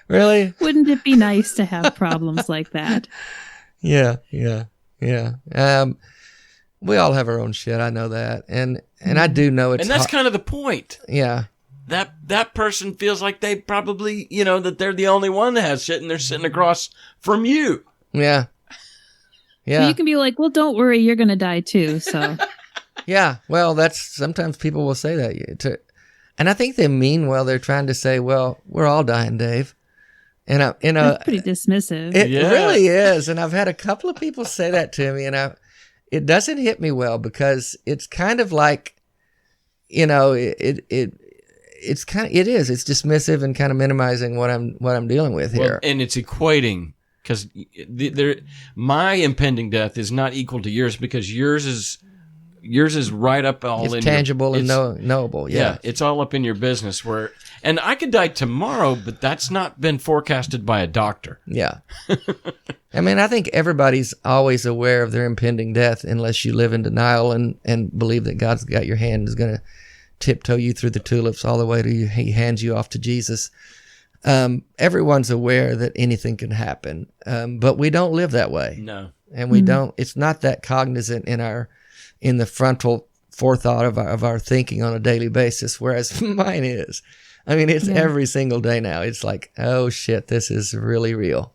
Speaker 6: really.
Speaker 5: Wouldn't it be nice to have problems like that?
Speaker 6: Yeah. We all have our own shit. I know that, and I do know it's.
Speaker 4: And that's kind of the point.
Speaker 6: Yeah.
Speaker 4: That person feels like they probably, that they're the only one that has shit, and they're sitting across from you.
Speaker 6: Yeah. Yeah.
Speaker 5: But you can be like, well, don't worry, you're gonna die too. So.
Speaker 6: Yeah. Well, sometimes people will say that and I think they mean well. They're trying to say, well, we're all dying, Dave. And
Speaker 5: that's pretty dismissive.
Speaker 6: It really is. And I've had a couple of people say that to me, and it doesn't hit me well because it's kind of like, it's dismissive and kind of minimizing what I'm dealing with here.
Speaker 4: And it's equating because my impending death is not equal to yours because yours is right up all
Speaker 6: it's
Speaker 4: in
Speaker 6: tangible and knowable. Yeah,
Speaker 4: it's all up in your business and I could die tomorrow, but that's not been forecasted by a doctor.
Speaker 6: Yeah. I mean, I think everybody's always aware of their impending death unless you live in denial and believe that God's got your hand, is going to tiptoe you through the tulips all the way to he hands you off to Jesus. everyone's aware that anything can happen, but we don't live that way.
Speaker 4: No.
Speaker 6: And we don't. It's not that cognizant in the frontal forethought of our thinking on a daily basis, whereas mine is. I mean, it's every single day now. It's like, oh shit, this is really real.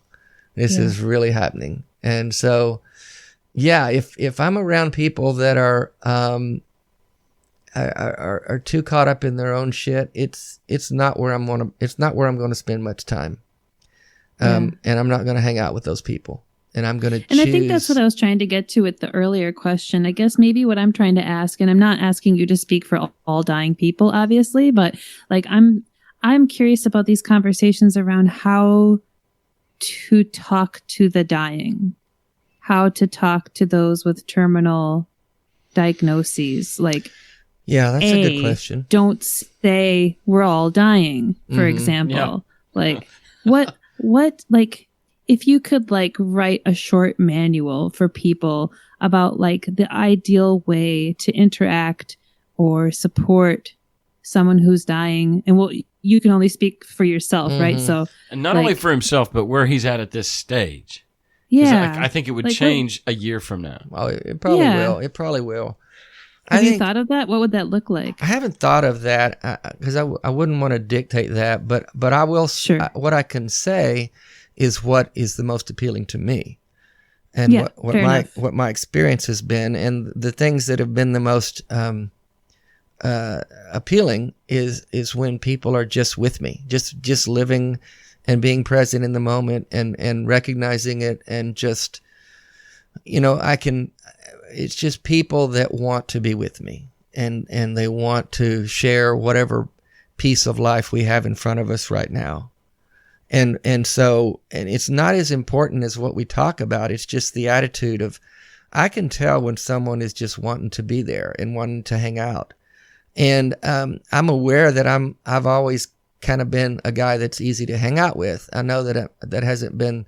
Speaker 6: This is really happening. And so, yeah, if I'm around people that are too caught up in their own shit, it's not where I'm going to spend much time. And I'm not going to hang out with those people. And I'm going to choose.
Speaker 5: And I think that's what I was trying to get to with the earlier question. I guess maybe what I'm trying to ask, and I'm not asking you to speak for all dying people, obviously, but like I'm curious about these conversations around how to talk to the dying, how to talk to those with terminal diagnoses. Like,
Speaker 6: yeah, that's a good question.
Speaker 5: Don't say we're all dying, for example.
Speaker 4: Yeah.
Speaker 5: Like, what, like, if you could like write a short manual for people about like the ideal way to interact or support someone who's dying, and well, you can only speak for yourself, right? So,
Speaker 4: and not
Speaker 5: like,
Speaker 4: only for himself, but where he's at this stage. 'Cause
Speaker 5: yeah,
Speaker 4: I think it would
Speaker 5: like,
Speaker 4: change a year from now.
Speaker 6: Oh, it probably will. It probably will.
Speaker 5: Have you thought of that? What would that look like?
Speaker 6: I haven't thought of that because I wouldn't want to dictate that, but I will.
Speaker 5: Sure.
Speaker 6: What I can say is what is the most appealing to me, and what my experience has been, and the things that have been the most appealing is when people are just with me, just living and being present in the moment and recognizing it, and just, it's just people that want to be with me, and they want to share whatever piece of life we have in front of us right now. And so it's not as important as what we talk about. It's just the attitude of, I can tell when someone is just wanting to be there and wanting to hang out. And I'm aware that I've always kind of been a guy that's easy to hang out with. I know that that hasn't been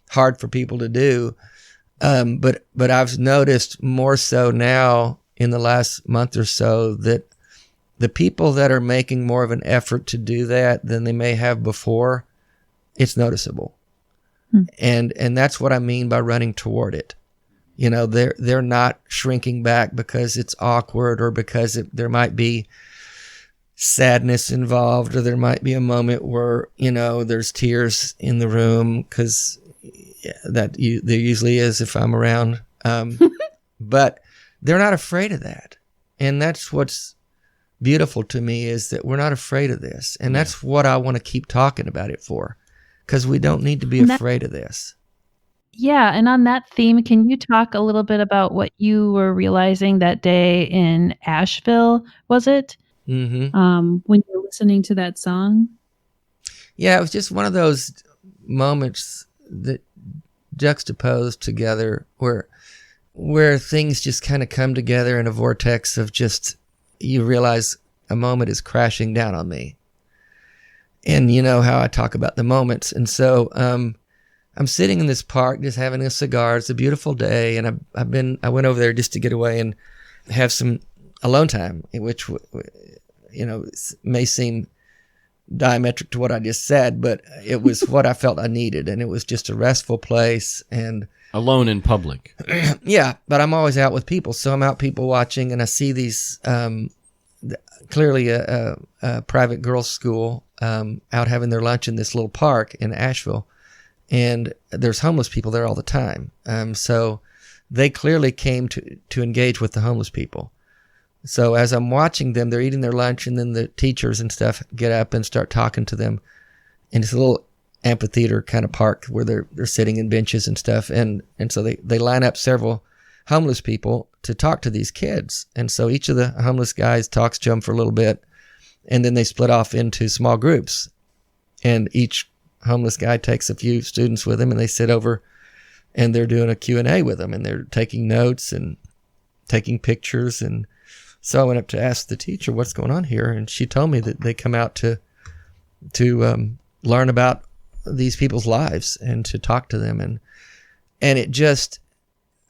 Speaker 6: hard for people to do. But I've noticed more so now in the last month or so that the people that are making more of an effort to do that than they may have before, it's noticeable. And that's what I mean by running toward it. They're not shrinking back because it's awkward, or because there might be sadness involved, or there might be a moment where, there's tears in the room, because there usually is if I'm around. But they're not afraid of that. And that's what's beautiful to me, is that we're not afraid of this. And that's what I want to keep talking about it for, because we don't need to be afraid of this.
Speaker 3: Yeah. And on that theme, can you talk a little bit about what you were realizing that day in Asheville, was it?
Speaker 6: Mm-hmm.
Speaker 5: When you're listening to that song?
Speaker 6: Yeah, it was just one of those moments that juxtaposed together where things just kind of come together in a vortex of just, you realize a moment is crashing down on me. And you know how I talk about the moments. And so I'm sitting in this park just having a cigar. It's a beautiful day, and I went over there just to get away and have some alone time, which may seem diametric to what I just said, but it was what I felt I needed, and it was just a restful place. And
Speaker 4: alone in public.
Speaker 6: Yeah, but I'm always out with people, so I'm out people watching, and I see these clearly a private girls' school out having their lunch in this little park in Asheville, and there's homeless people there all the time. So they clearly came to engage with the homeless people. So as I'm watching them, they're eating their lunch, and then the teachers and stuff get up and start talking to them. And it's a little amphitheater kind of park where they're sitting in benches and stuff. And so they line up several homeless people to talk to these kids. And so each of the homeless guys talks to them for a little bit, and then they split off into small groups. And each homeless guy takes a few students with him, and they sit over and they're doing a Q&A with them, and they're taking notes and taking pictures. And so I went up to ask the teacher, what's going on here? And she told me that they come out to learn about these people's lives and to talk to them. And it just,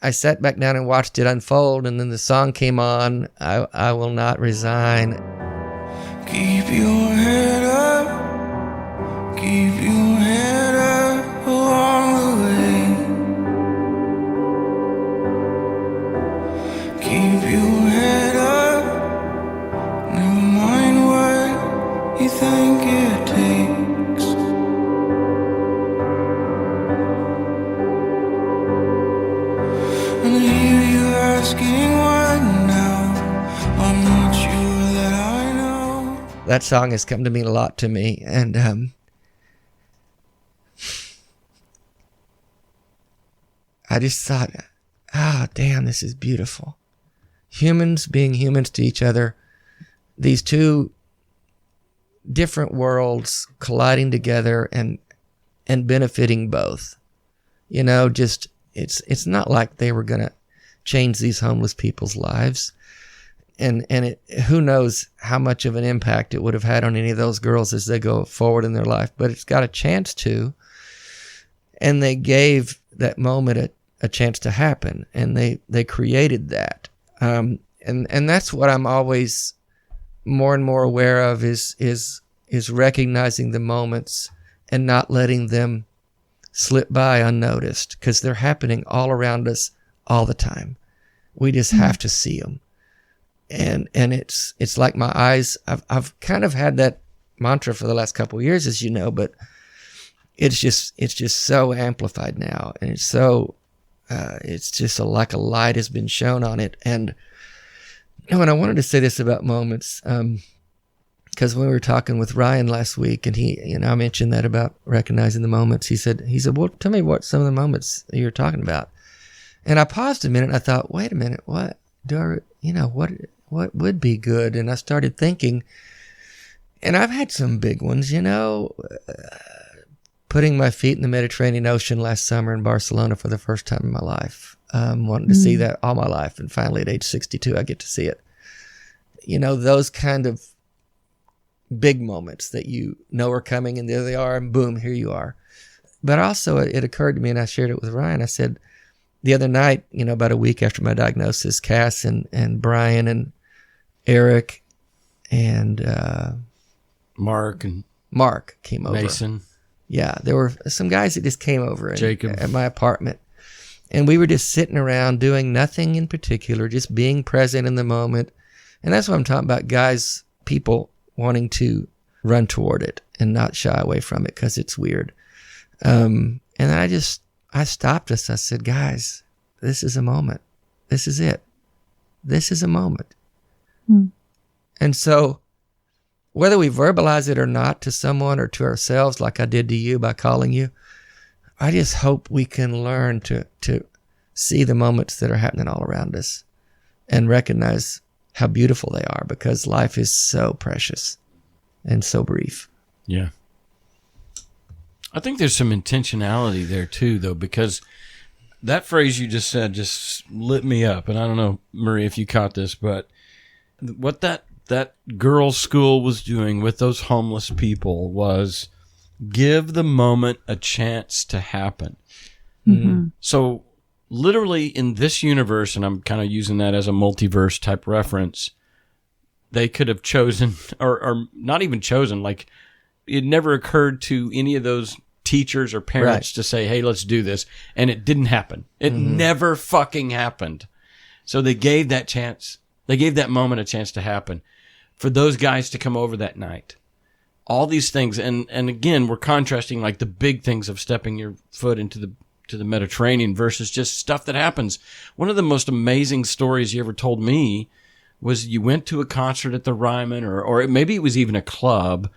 Speaker 6: I sat back down and watched it unfold. And then the song came on, I Will Not Resign.
Speaker 7: Keep your head up, keep think it takes. And here you're asking what now. I'm not sure that I know.
Speaker 6: That song has come to mean a lot to me, and I just thought, damn, this is beautiful. Humans being humans to each other, these two different worlds colliding together and benefiting both. You know, just it's not like they were gonna change these homeless people's lives, and who knows how much of an impact it would have had on any of those girls as they go forward in their life, but it's got a chance to, and they gave that moment a chance to happen, and they created that, and that's what I'm always more and more aware of is recognizing the moments and not letting them slip by unnoticed, because they're happening all around us all the time. We just have to see them, and it's like my eyes. I've kind of had that mantra for the last couple of years, as you know, but it's just so amplified now, and it's so. It's just like a light has been shown on it. And I wanted to say this about moments, because when we were talking with Ryan last week, and I mentioned that about recognizing the moments, he said, well, tell me what some of the moments you're talking about. And I paused a minute and I thought, wait a minute, what would be good? And I started thinking, and I've had some big ones, putting my feet in the Mediterranean Ocean last summer in Barcelona for the first time in my life. Wanting to see that all my life. And finally at age 62, I get to see it. Those kind of big moments that are coming, and there they are, and boom, here you are. But also it occurred to me, and I shared it with Ryan. I said the other night, about a week after my diagnosis, Cass and Brian and Eric and
Speaker 4: Mark
Speaker 6: came over.
Speaker 4: Mason.
Speaker 6: Yeah, there were some guys that just came over
Speaker 4: Jacob.
Speaker 6: At my apartment. And we were just sitting around doing nothing in particular, just being present in the moment. And that's what I'm talking about, guys, people wanting to run toward it and not shy away from it because it's weird. And I stopped us. I said, guys, this is a moment. This is it. This is a moment. And so whether we verbalize it or not to someone or to ourselves, like I did to you by calling you, I just hope we can learn to see the moments that are happening all around us and recognize how beautiful they are, because life is so precious and so brief.
Speaker 4: Yeah. I think there's some intentionality there too, though, because that phrase you just said just lit me up. And I don't know, Marie, if you caught this, but what that girls' school was doing with those homeless people was give the moment a chance to happen.
Speaker 5: Mm-hmm.
Speaker 4: So literally in this universe, and I'm kind of using that as a multiverse type reference, they could have chosen or not even chosen, like it never occurred to any of those teachers or parents to say, hey, let's do this. And it didn't happen. It never fucking happened. So they gave that chance. They gave that moment a chance to happen for those guys to come over that night. All these things. And again, we're contrasting like the big things of stepping your foot into the Mediterranean versus just stuff that happens. One of the most amazing stories you ever told me was you went to a concert at the Ryman or maybe it was even a club,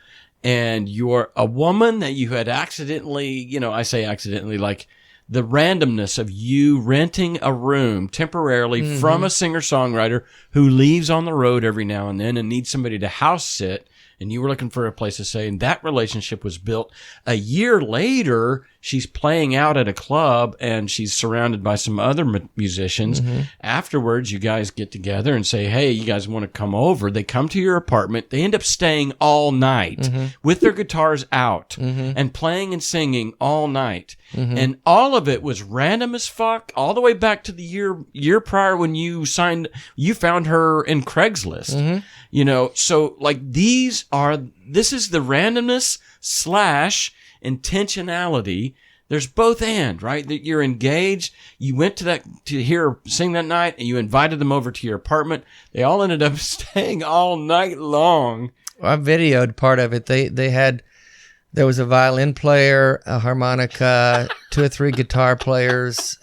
Speaker 4: and you're a woman that you had accidentally, I say accidentally, like the randomness of you renting a room temporarily from a singer-songwriter who leaves on the road every now and then and needs somebody to house sit, and you were looking for a place to stay, and that relationship was built. A year later, she's playing out at a club, and she's surrounded by some other musicians. Afterwards, you guys get together and say, hey, you guys want to come over? They come to your apartment. They end up staying all night with their guitars out and playing and singing all night. And all of it was random as fuck, all the way back to the year prior when you found her in Craigslist. So like this is the randomness / intentionality. There's both and, right? That you're engaged. You went to hear her sing that night, and you invited them over to your apartment. They all ended up staying all night long.
Speaker 6: I videoed part of it. There was a violin player, a harmonica, 2 or 3 guitar players.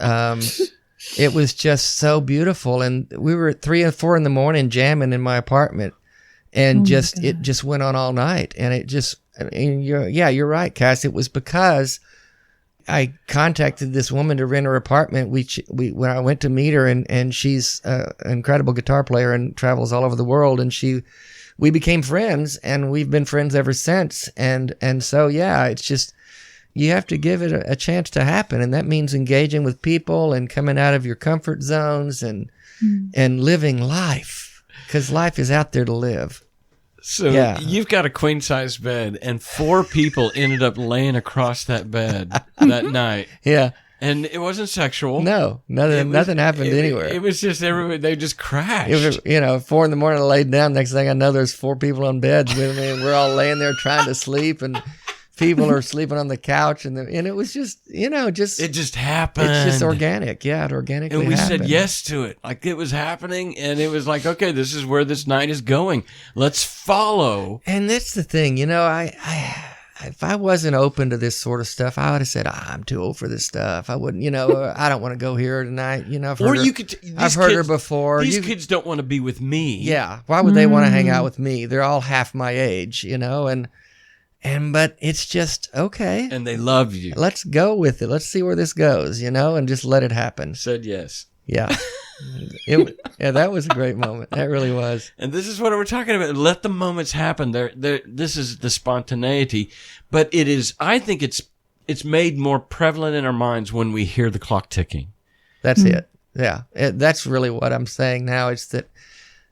Speaker 6: It was just so beautiful. And we were at 3 and 4 in the morning jamming in my apartment. And it just went on all night. And it just, you're right, Cass. It was because I contacted this woman to rent her apartment. When I went to meet her, and she's an incredible guitar player and travels all over the world. And we became friends, and we've been friends ever since. And so, yeah, it's just, you have to give it a chance to happen. And that means engaging with people and coming out of your comfort zones and living life. Because life is out there to live.
Speaker 4: So you've got a queen-size bed, and 4 people ended up laying across that bed that night.
Speaker 6: Yeah.
Speaker 4: And it wasn't sexual.
Speaker 6: No, nothing happened anywhere.
Speaker 4: It was just everybody, they just crashed.
Speaker 6: It was, 4 in the morning, I laid down. Next thing I know, there's 4 people on beds with me, and we're all laying there trying to sleep, and people are sleeping on the couch, and it was just, it just happened. It's just organic. Yeah, it organically happened.
Speaker 4: And we said yes to it. Like, it was happening, and it was like, okay, this is where this night is going. Let's follow.
Speaker 6: And that's the thing, if I wasn't open to this sort of stuff, I would have said, I'm too old for this stuff. I wouldn't, I don't want to go here tonight. I've heard her before.
Speaker 4: These kids don't want to be with me.
Speaker 6: Yeah. Why would they want to hang out with me? They're all half my age, but it's just, okay.
Speaker 4: And they love you.
Speaker 6: Let's go with it. Let's see where this goes, and just let it happen.
Speaker 4: Said yes.
Speaker 6: Yeah. That was a great moment. That really was.
Speaker 4: And this is what we're talking about. Let the moments happen. This is the spontaneity. But it is, I think it's made more prevalent in our minds when we hear the clock ticking.
Speaker 6: That's it. Yeah. That's really what I'm saying now. It's that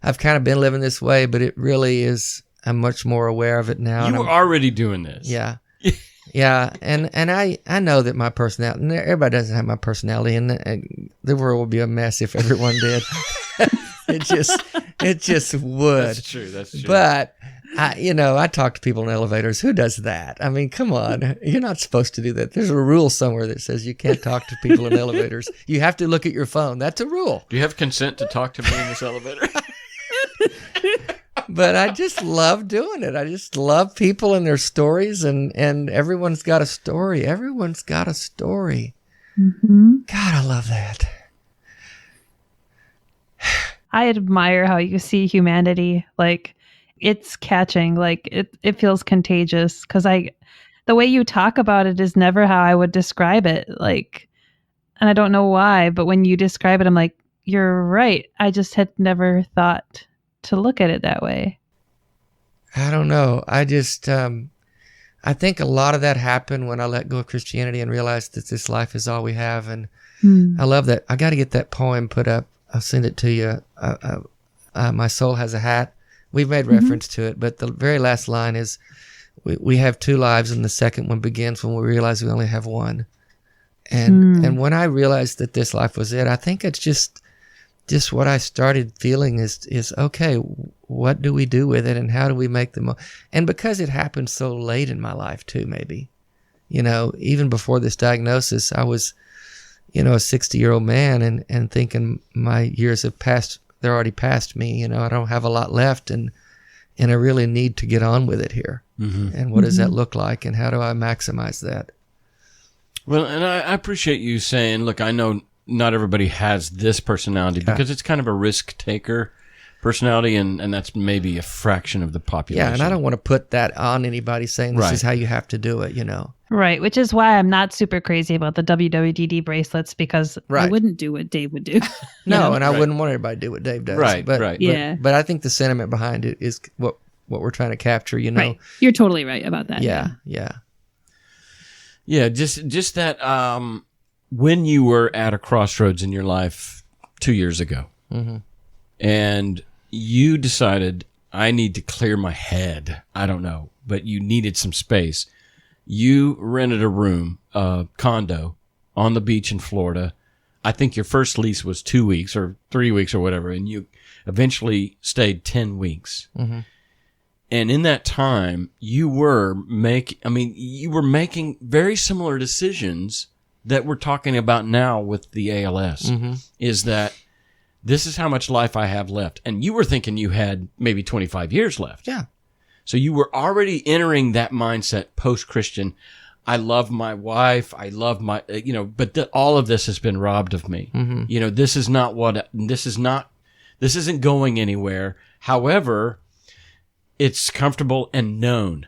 Speaker 6: I've kind of been living this way, but it really is, I'm much more aware of it now.
Speaker 4: You were already doing this.
Speaker 6: Yeah. Yeah. And I know that my personality, and everybody doesn't have my personality, and the world would be a mess if everyone did. It just would.
Speaker 4: That's true.
Speaker 6: But I talk to people in elevators. Who does that? I mean, come on. You're not supposed to do that. There's a rule somewhere that says you can't talk to people in elevators. You have to look at your phone. That's a rule.
Speaker 4: Do you have consent to talk to me in this elevator?
Speaker 6: But I just love doing it. I just love people and their stories, and everyone's got a story. Everyone's got a story.
Speaker 5: Mm-hmm.
Speaker 6: God, I love that.
Speaker 3: I admire how you see humanity. Like, it's catching. Like, it feels contagious, because the way you talk about it is never how I would describe it. Like, and I don't know why, but when you describe it, I'm like, you're right. I just had never thought to look at it that way.
Speaker 6: I don't know. I just, I think a lot of that happened when I let go of Christianity and realized that this life is all we have. And I love that. I got to get that poem put up. I'll send it to you. My soul has a hat. We've made reference to it, but the very last line is, we have 2 lives, and the second one begins when we realize we only have one. And when I realized that this life was it, I think it's just what I started feeling is okay, what do we do with it, and how do we make the most? And because it happened so late in my life too, maybe, even before this diagnosis, I was, a 60-year-old man and thinking my years have passed, they're already past me, I don't have a lot left, and I really need to get on with it here. Mm-hmm. And what does that look like, and how do I maximize that?
Speaker 4: Well, and I appreciate you saying, look, I know not everybody has this personality, because it's kind of a risk taker personality, and that's maybe a fraction of the population.
Speaker 6: Yeah, and I don't want to put that on anybody saying this is how you have to do it,
Speaker 3: Right, which is why I'm not super crazy about the WWDD bracelets, because I wouldn't do what Dave would do.
Speaker 6: No, and I wouldn't want everybody to do what Dave does.
Speaker 4: Right,
Speaker 6: but,
Speaker 3: yeah.
Speaker 6: But I think the sentiment behind it is what we're trying to capture,
Speaker 5: Right. You're totally right about that.
Speaker 6: Yeah.
Speaker 4: Yeah, just that when you were at a crossroads in your life 2 years ago, and you decided, I need to clear my head. I don't know, but you needed some space. You rented a room, a condo on the beach in Florida. I think your first lease was 2 weeks or 3 weeks or whatever, and you eventually stayed 10 weeks. Mm-hmm. And in that time, you were making very similar decisions that we're talking about now with the ALS. Is that this is how much life I have left. And you were thinking you had maybe 25 years left.
Speaker 6: Yeah.
Speaker 4: So you were already entering that mindset post-Christian. I love my wife. I love my, but all of this has been robbed of me. Mm-hmm. This isn't going anywhere. However, it's comfortable and known.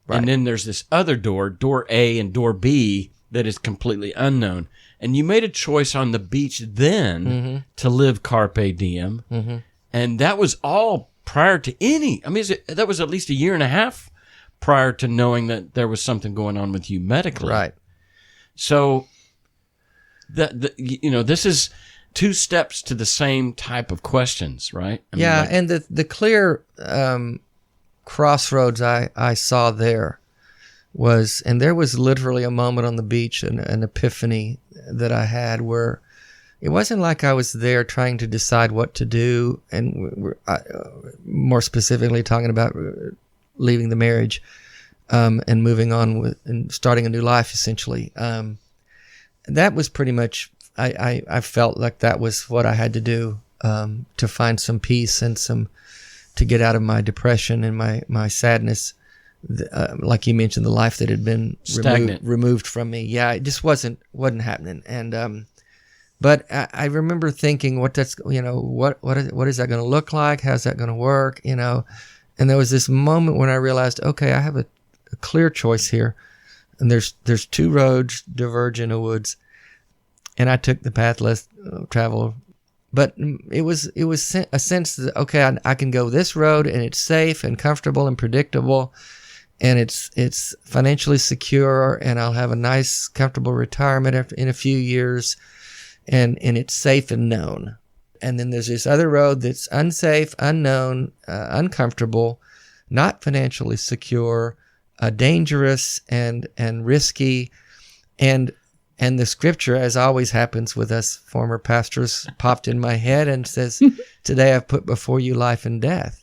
Speaker 4: Right. And then there's this other door A and door B, that is completely unknown. And you made a choice on the beach then to live carpe diem. Mm-hmm. And that was all prior to that was at least a year and a half prior to knowing that there was something going on with you medically.
Speaker 6: Right.
Speaker 4: So, this is two steps to the same type of questions, right?
Speaker 6: And the clear crossroads I saw there was, and there was literally a moment on the beach, an epiphany that I had where it wasn't like I was there trying to decide what to do, and more specifically talking about leaving the marriage and moving on with and starting a new life, essentially. That was pretty much, I felt like that was what I had to do to find some peace and to get out of my depression and my sadness. Like you mentioned, the life that had been removed from me. Yeah, it just wasn't happening. And but I remember thinking, what is that going to look like? How's that going to work? And there was this moment when I realized, okay, I have a clear choice here, and there's two roads diverge in the woods, and I took the path less traveled. But it was a sense that, okay, I can go this road, and it's safe and comfortable and predictable, and it's financially secure, and I'll have a nice, comfortable retirement in a few years, and it's safe and known. And then there's this other road that's unsafe, unknown, uncomfortable, not financially secure, dangerous and risky, and the scripture, as always happens with us former pastors, popped in my head and says, "Today I've put before you life and death."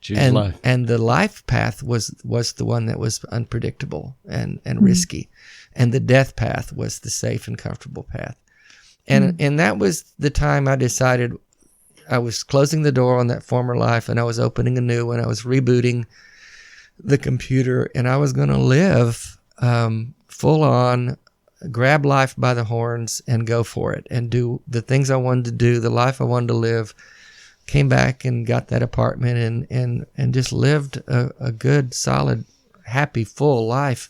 Speaker 4: Choose life.
Speaker 6: And the life path was the one that was unpredictable and risky, and the death path was the safe and comfortable path. And that was the time I decided I was closing the door on that former life, and I was opening a new one. I was rebooting the computer, and I was going to live full on, grab life by the horns and go for it and do the things I wanted to do, the life I wanted to live. Came back and got that apartment and just lived a good, solid, happy, full life,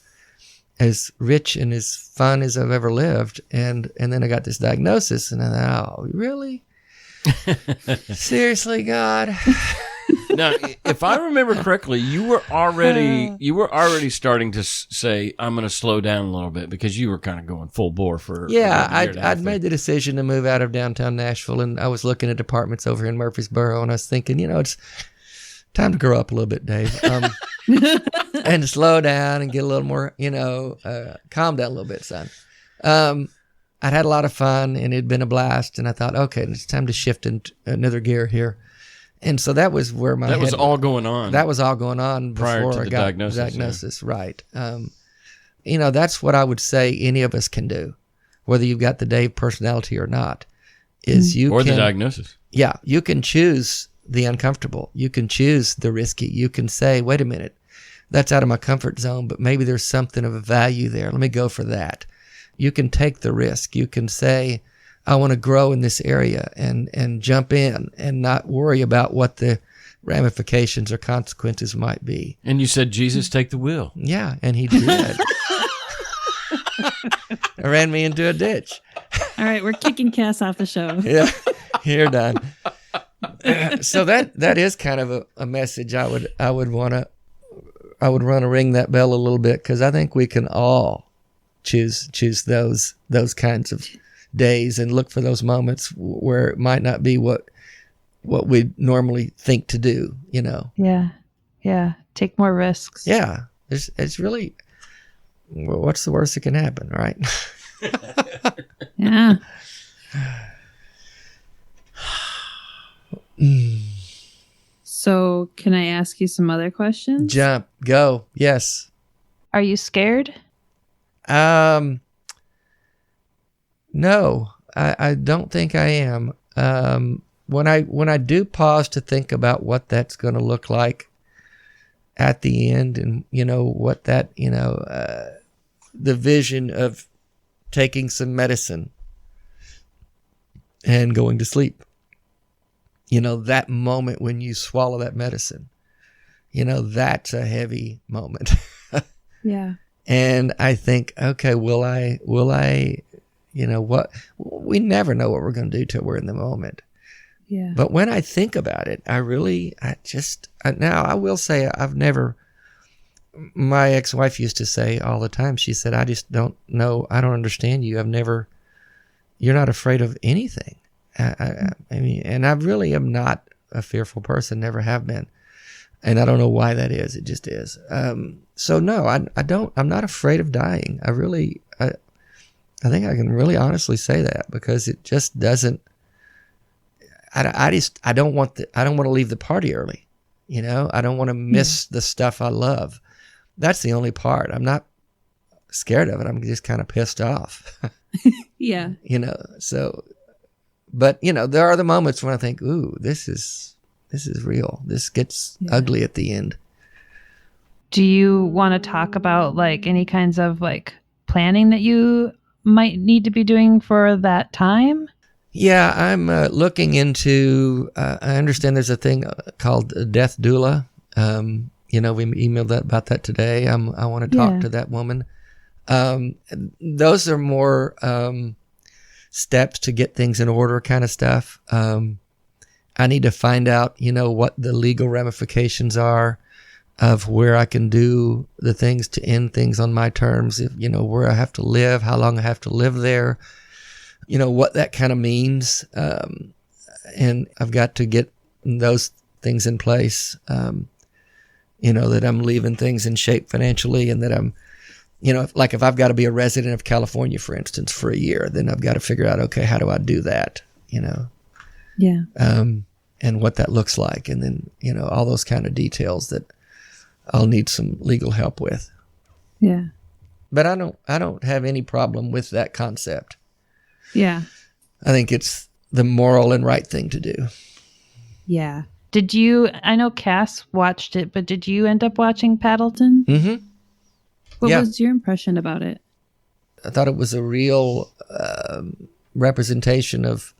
Speaker 6: as rich and as fun as I've ever lived. And then I got this diagnosis, and I thought, oh, really? Seriously, God?
Speaker 4: Now, if I remember correctly, you were already starting to say, I'm going to slow down a little bit, because you were kind of going full bore for
Speaker 6: I'd made the decision to move out of downtown Nashville, and I was looking at apartments over in Murfreesboro, and I was thinking, it's time to grow up a little bit, Dave, and slow down and get a little more, calm down a little bit, son. I'd had a lot of fun, and it'd been a blast, and I thought, okay, it's time to shift into another gear here. And so that was where
Speaker 4: that was all going on.
Speaker 6: That was all going on
Speaker 4: prior
Speaker 6: before
Speaker 4: to
Speaker 6: I got the diagnosis. Yeah. Right. That's what I would say any of us can do, whether you've got the Dave personality or not, is the
Speaker 4: diagnosis.
Speaker 6: Yeah. You can choose the uncomfortable. You can choose the risky. You can say, wait a minute, that's out of my comfort zone, but maybe there's something of a value there. Let me go for that. You can take the risk. You can say, I want to grow in this area and jump in and not worry about what the ramifications or consequences might be.
Speaker 4: And you said, Jesus, take the wheel.
Speaker 6: Yeah, and he did. Ran me into a ditch.
Speaker 5: All right, we're kicking Cass off the show.
Speaker 6: Yeah, you're done. So that is kind of a message I would want to ring that bell a little bit, because I think we can all choose those kinds of days and look for those moments where it might not be what we normally think to do,
Speaker 3: Yeah. Take more risks.
Speaker 6: Yeah. It's really, what's the worst that can happen, right?
Speaker 5: Yeah. So can I ask you some other questions?
Speaker 6: Jump. Go. Yes.
Speaker 3: Are you scared?
Speaker 6: No, I don't think I am. When I do pause to think about what that's going to look like, at the end, and what that the vision of taking some medicine and going to sleep. That moment when you swallow that medicine, that's a heavy moment.
Speaker 5: Yeah.
Speaker 6: And I think, okay, will I, what, we never know what we're going to do till we're in the moment.
Speaker 5: Yeah.
Speaker 6: But when I think about it, now I will say my ex-wife used to say all the time, she said, I just don't know, I don't understand you. You're not afraid of anything. I mean, and I really am not a fearful person, never have been. And I don't know why that is. It just is. So no, I'm not afraid of dying. I think I can really honestly say that, because it just doesn't, I don't want to leave the party early. I don't want to miss the stuff I love. That's the only part. I'm not scared of it. I'm just kind of pissed off.
Speaker 5: Yeah.
Speaker 6: So, but there are the moments when I think, ooh, this is real. This gets ugly at the end.
Speaker 3: Do you want to talk about like any kinds of like planning that you might need to be doing for that time?
Speaker 6: Yeah, I'm looking into, I understand there's a thing called a death doula. We emailed about that today. I want to talk to that woman. Those are more steps to get things in order kind of stuff. I need to find out, what the legal ramifications are of where I can do the things to end things on my terms. If, where I have to live, how long I have to live there, what that kind of means. And I've got to get those things in place, that I'm leaving things in shape financially, and that I'm, like if I've got to be a resident of California, for instance, for a year, then I've got to figure out, okay, how do I do that?
Speaker 5: Yeah.
Speaker 6: And what that looks like. And then, all those kind of details that I'll need some legal help with.
Speaker 5: Yeah.
Speaker 6: But I don't have any problem with that concept.
Speaker 5: Yeah.
Speaker 6: I think it's the moral and right thing to do.
Speaker 5: Yeah.
Speaker 3: I know Cass watched it, but did you end up watching Paddleton?
Speaker 6: Mm-hmm.
Speaker 5: What was your impression about it?
Speaker 6: I thought it was a real representation of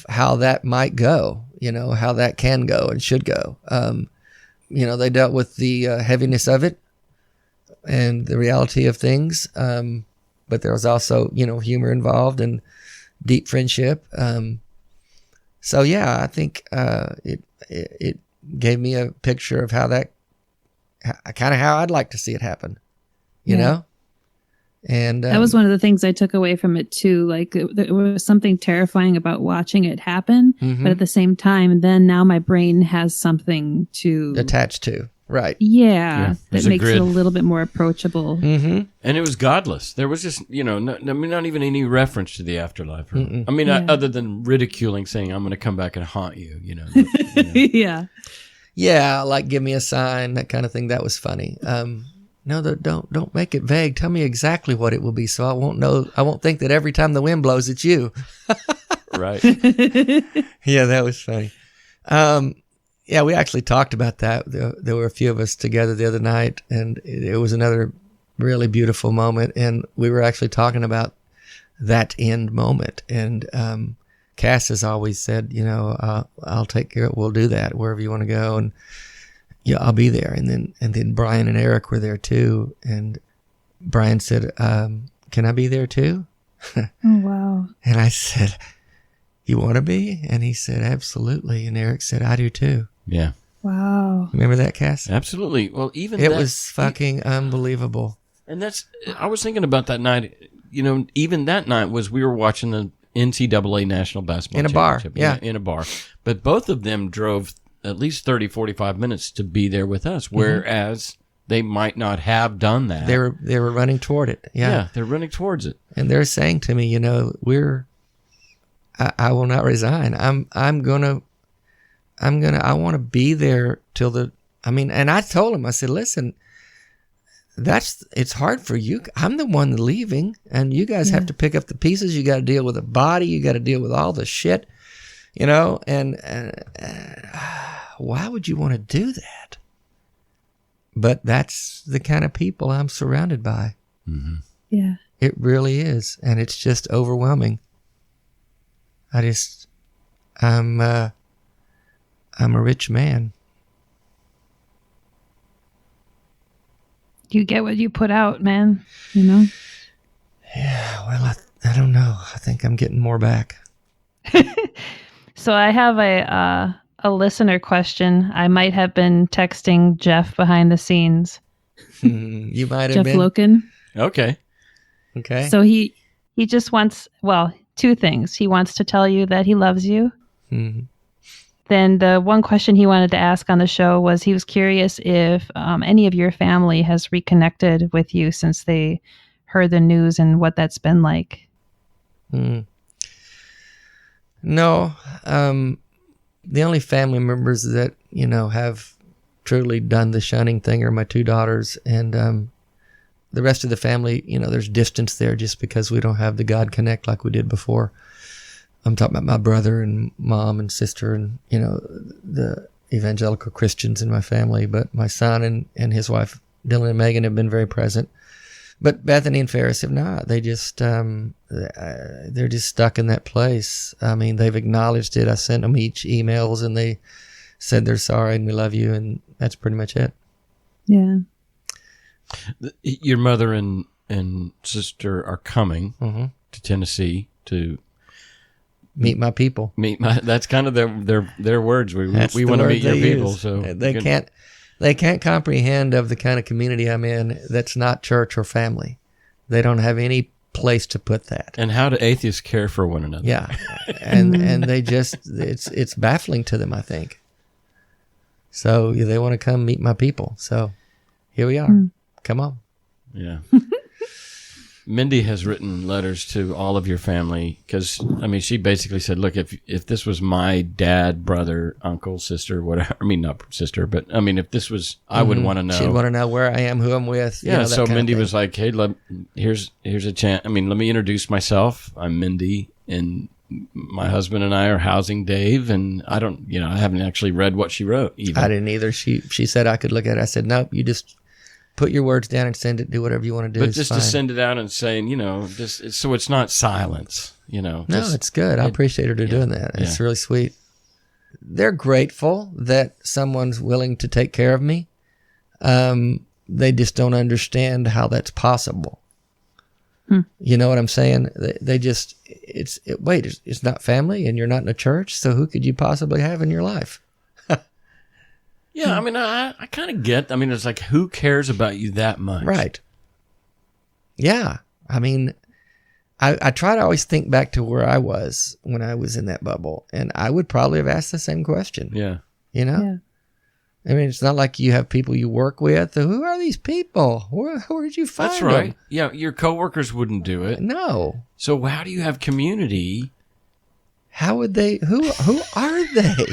Speaker 6: how that might go, how that can go and should go. They dealt with the heaviness of it and the reality of things. But there was also, humor involved and deep friendship. So yeah, I think it gave me a picture of how I'd like to see it happen, you know? And
Speaker 5: that was one of the things I took away from it too. Like there was something terrifying about watching it happen, but at the same time, then now my brain has something to
Speaker 6: attach to. Right.
Speaker 5: Yeah, that makes
Speaker 4: grid.
Speaker 5: it a little bit more approachable.
Speaker 6: Mm-hmm.
Speaker 4: And it was godless. There was just, not even any reference to the afterlife. Other than ridiculing, saying, I'm going to come back and haunt you,
Speaker 5: Yeah.
Speaker 6: Yeah, like give me a sign, that kind of thing. That was funny. No, don't make it vague. Tell me exactly what it will be, so I won't know. I won't think that every time the wind blows, it's you.
Speaker 4: Right.
Speaker 6: Yeah, that was funny. Yeah, we actually talked about that. There were a few of us together the other night, and it was another really beautiful moment. And we were actually talking about that end moment. And Cass has always said, I'll take care of it. We'll do that wherever you want to go. And yeah, I'll be there. And then Brian and Eric were there too. And Brian said, can I be there too?
Speaker 5: Oh, wow.
Speaker 6: And I said, you want to be? And he said, absolutely. And Eric said, I do too.
Speaker 4: Yeah.
Speaker 5: Wow.
Speaker 6: Remember that, Cass?
Speaker 4: Absolutely. Well, even
Speaker 6: it was fucking unbelievable.
Speaker 4: And I was thinking about that night, even that night we were watching the NCAA National Basketball
Speaker 6: in a bar.
Speaker 4: Championship.
Speaker 6: Yeah.
Speaker 4: In a bar. But both of them drove at least 30, 45 minutes to be there with us, whereas they might not have done that.
Speaker 6: They were running toward it. Yeah.
Speaker 4: They're running towards it.
Speaker 6: And they're saying to me, I will not resign. I want to be there till and I told him, I said, listen, it's hard for you. I'm the one leaving, and you guys have to pick up the pieces. You got to deal with the body. You got to deal with all the shit, and why would you want to do that? But that's the kind of people I'm surrounded by.
Speaker 4: Mm-hmm.
Speaker 5: Yeah.
Speaker 6: It really is. And it's just overwhelming. I'm a rich man.
Speaker 3: You get what you put out, man. You know?
Speaker 6: Yeah, well, I don't know. I think I'm getting more back.
Speaker 3: So I have a listener question. I might have been texting Jeff behind the scenes.
Speaker 6: You might have
Speaker 5: Jeff
Speaker 6: been.
Speaker 5: Loken.
Speaker 4: Okay.
Speaker 6: Okay.
Speaker 3: So he just wants, well, two things. He wants to tell you that he loves you.
Speaker 6: Mhm.
Speaker 3: Then the one question he wanted to ask on the show was he was curious if any of your family has reconnected with you since they heard the news and what that's been like.
Speaker 6: No. The only family members that, have truly done the shunning thing are my two daughters. And the rest of the family, there's distance there just because we don't have the God connect like we did before. I'm talking about my brother and mom and sister and, the evangelical Christians in my family. But my son and his wife, Dylan and Megan, have been very present. But Bethany and Ferris have not. They just, they're just stuck in that place. I mean, they've acknowledged it. I sent them each emails and they said they're sorry and we love you. And that's pretty much it.
Speaker 5: Yeah.
Speaker 4: Your mother and sister are coming to Tennessee to
Speaker 6: meet my people.
Speaker 4: That's kind of their words. We want to meet your people.
Speaker 6: Use.
Speaker 4: So
Speaker 6: they can't comprehend of the kind of community I'm in that's not church or family. They don't have any place to put that.
Speaker 4: And how do atheists care for one another?
Speaker 6: Yeah. And they just, it's baffling to them, I think. So they want to come meet my people. So here we are. Come on.
Speaker 4: Yeah. Mindy has written letters to all of your family because, she basically said, look, if this was my dad, brother, uncle, sister, whatever, not sister, but if this was, I would want to know.
Speaker 6: She'd want to know where I am, who I'm with.
Speaker 4: Yeah, so Mindy was like, hey, here's a chance. Let me introduce myself. I'm Mindy, and my husband and I are housing Dave, and I haven't actually read what she wrote even.
Speaker 6: I didn't either. She said I could look at it. I said, nope, you just put your words down and send it. Do whatever you want to do.
Speaker 4: But just to send it out and saying, so it's not silence,
Speaker 6: No, it's good. I appreciate her doing that. It's really sweet. They're grateful that someone's willing to take care of me. They just don't understand how that's possible. You know what I'm saying? They just, it's not family and you're not in a church. So who could you possibly have in your life?
Speaker 4: Yeah, I kind of get, it's like, who cares about you that much?
Speaker 6: Right. Yeah. I try to always think back to where I was when I was in that bubble, and I would probably have asked the same question.
Speaker 4: Yeah.
Speaker 6: Yeah. It's not like you have people you work with. Who are these people? Where did you find
Speaker 4: That's right.
Speaker 6: them?
Speaker 4: Yeah, your coworkers wouldn't do it.
Speaker 6: No.
Speaker 4: So how do you have community?
Speaker 6: How would they? Who are they?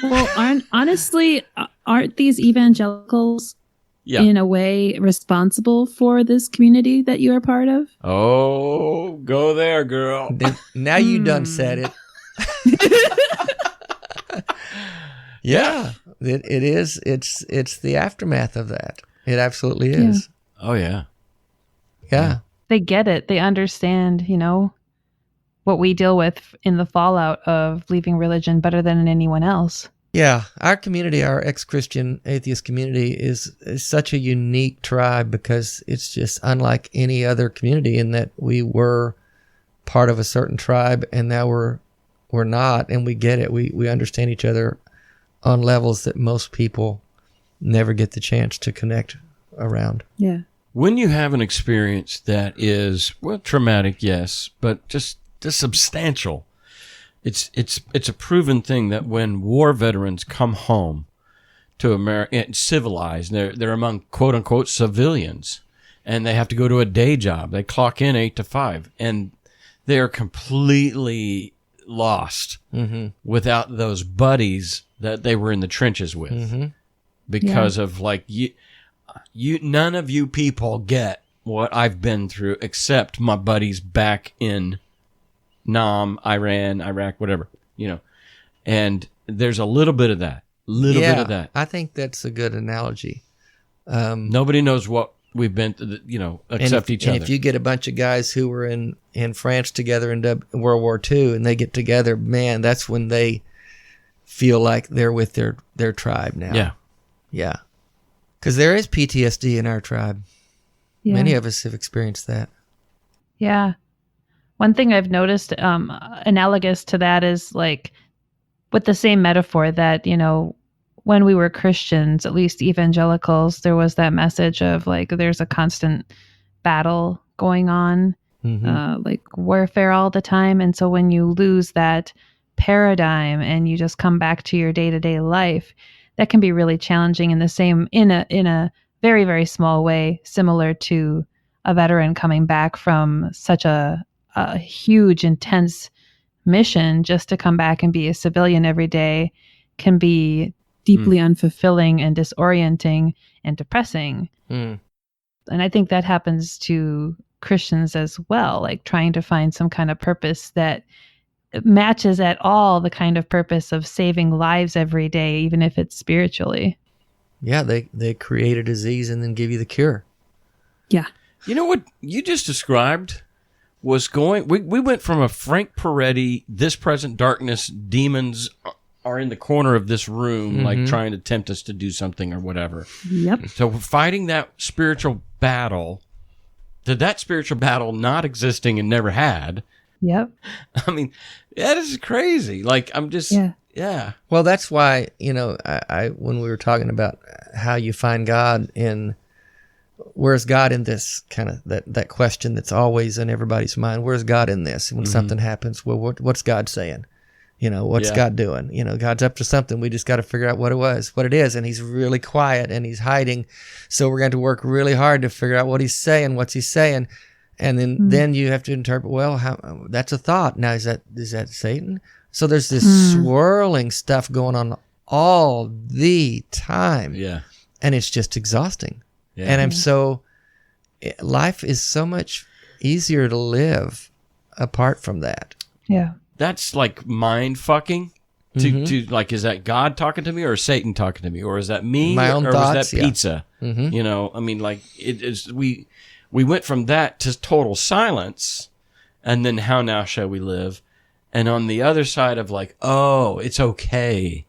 Speaker 5: Well, aren't these evangelicals in a way responsible for this community that you are part of?
Speaker 4: Oh, go there, girl.
Speaker 6: Now you done said it. Yeah, it is. It's the aftermath of that. It absolutely is.
Speaker 4: Oh yeah.
Speaker 6: Yeah.
Speaker 3: They get it. They understand, what we deal with in the fallout of leaving religion better than anyone else.
Speaker 6: Yeah, our community, our ex-Christian atheist community is such a unique tribe because it's just unlike any other community in that we were part of a certain tribe and now we're not, and we get it. We understand each other on levels that most people never get the chance to connect around.
Speaker 5: Yeah.
Speaker 4: When you have an experience that is, traumatic, yes, but just substantial, it's a proven thing that when war veterans come home to America, civilized, they're among quote unquote civilians, and they have to go to a day job. They clock in 8 to 5, and they're completely lost without those buddies that they were in the trenches with, because of you none of you people get what I've been through except my buddies back in Nam, Iran, Iraq, whatever, and there's a little bit of that, bit of that.
Speaker 6: I think that's a good analogy.
Speaker 4: Nobody knows what we've been, except each other.
Speaker 6: And if you get a bunch of guys who were in France together in World War II and they get together, man, that's when they feel like they're with their tribe now.
Speaker 4: Yeah.
Speaker 6: Yeah. Because there is PTSD in our tribe.
Speaker 5: Yeah.
Speaker 6: Many of us have experienced that.
Speaker 3: Yeah. One thing I've noticed analogous to that is like with the same metaphor that, when we were Christians, at least evangelicals, there was that message of like there's a constant battle going on, like warfare all the time. And so when you lose that paradigm and you just come back to your day-to-day life, that can be really challenging in a very, very small way, similar to a veteran coming back from such a huge, intense mission. Just to come back and be a civilian every day can be deeply unfulfilling and disorienting and depressing. And I think that happens to Christians as well, like trying to find some kind of purpose that matches at all the kind of purpose of saving lives every day, even if it's spiritually.
Speaker 6: Yeah, they create a disease and then give you the cure.
Speaker 5: Yeah.
Speaker 4: You know what you just described was we went from a Frank Peretti, this present darkness, demons are in the corner of this room, like trying to tempt us to do something or whatever.
Speaker 5: Yep.
Speaker 4: So we're fighting that spiritual battle, that spiritual battle not existing and never had.
Speaker 3: Yep.
Speaker 4: I mean, that is crazy. Like, I'm just, yeah.
Speaker 6: Well, that's why, I when we were talking about how you find God where's God in this kind of that question that's always in everybody's mind? Where's God in this? When something happens, well, what's God saying? What's God doing? God's up to something. We just got to figure out what it is. And he's really quiet and he's hiding. So we're going to work really hard to figure out what he's saying, what's he saying. And then you have to interpret, well, that's a thought. Now, is that Satan? So there's this swirling stuff going on all the time.
Speaker 4: Yeah.
Speaker 6: And it's just exhausting.
Speaker 4: Yeah.
Speaker 6: And life is so much easier to live apart from that.
Speaker 3: Yeah.
Speaker 4: That's like mind fucking. To like, is that God talking to me or Satan talking to me, or is that me,
Speaker 6: My own
Speaker 4: or
Speaker 6: thoughts,
Speaker 4: was that pizza? I mean, like it is. We went from that to total silence, and then how now shall we live? And on the other side of like, oh, it's okay.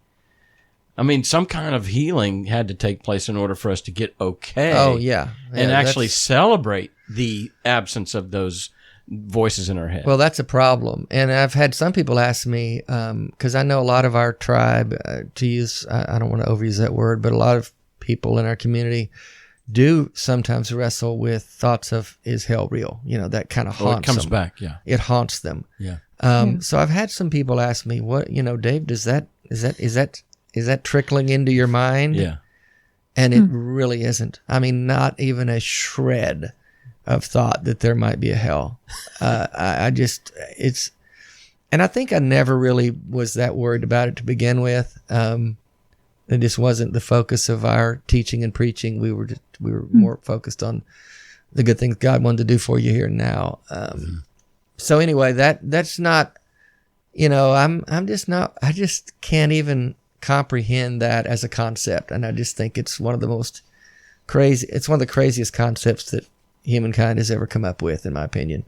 Speaker 4: I mean, some kind of healing had to take place in order for us to get okay.
Speaker 6: Oh yeah,
Speaker 4: and actually celebrate the absence of those voices in our head.
Speaker 6: Well, that's a problem. And I've had some people ask me, because I know a lot of our tribe, to use, I don't want to overuse that word, but a lot of people in our community do sometimes wrestle with thoughts of, is hell real? That kind of haunts them.
Speaker 4: It comes back, yeah.
Speaker 6: It haunts them.
Speaker 4: Yeah.
Speaker 6: So I've had some people ask me, what, Dave, is that trickling into your mind?
Speaker 4: Yeah.
Speaker 6: And it really isn't. I mean, not even a shred of thought that there might be a hell. And I think I never really was that worried about it to begin with. It just wasn't the focus of our teaching and preaching. We were more focused on the good things God wanted to do for you here and now. So anyway, that's not, I just can't even comprehend that as a concept. And I just think it's one of the craziest concepts that humankind has ever come up with, in my opinion.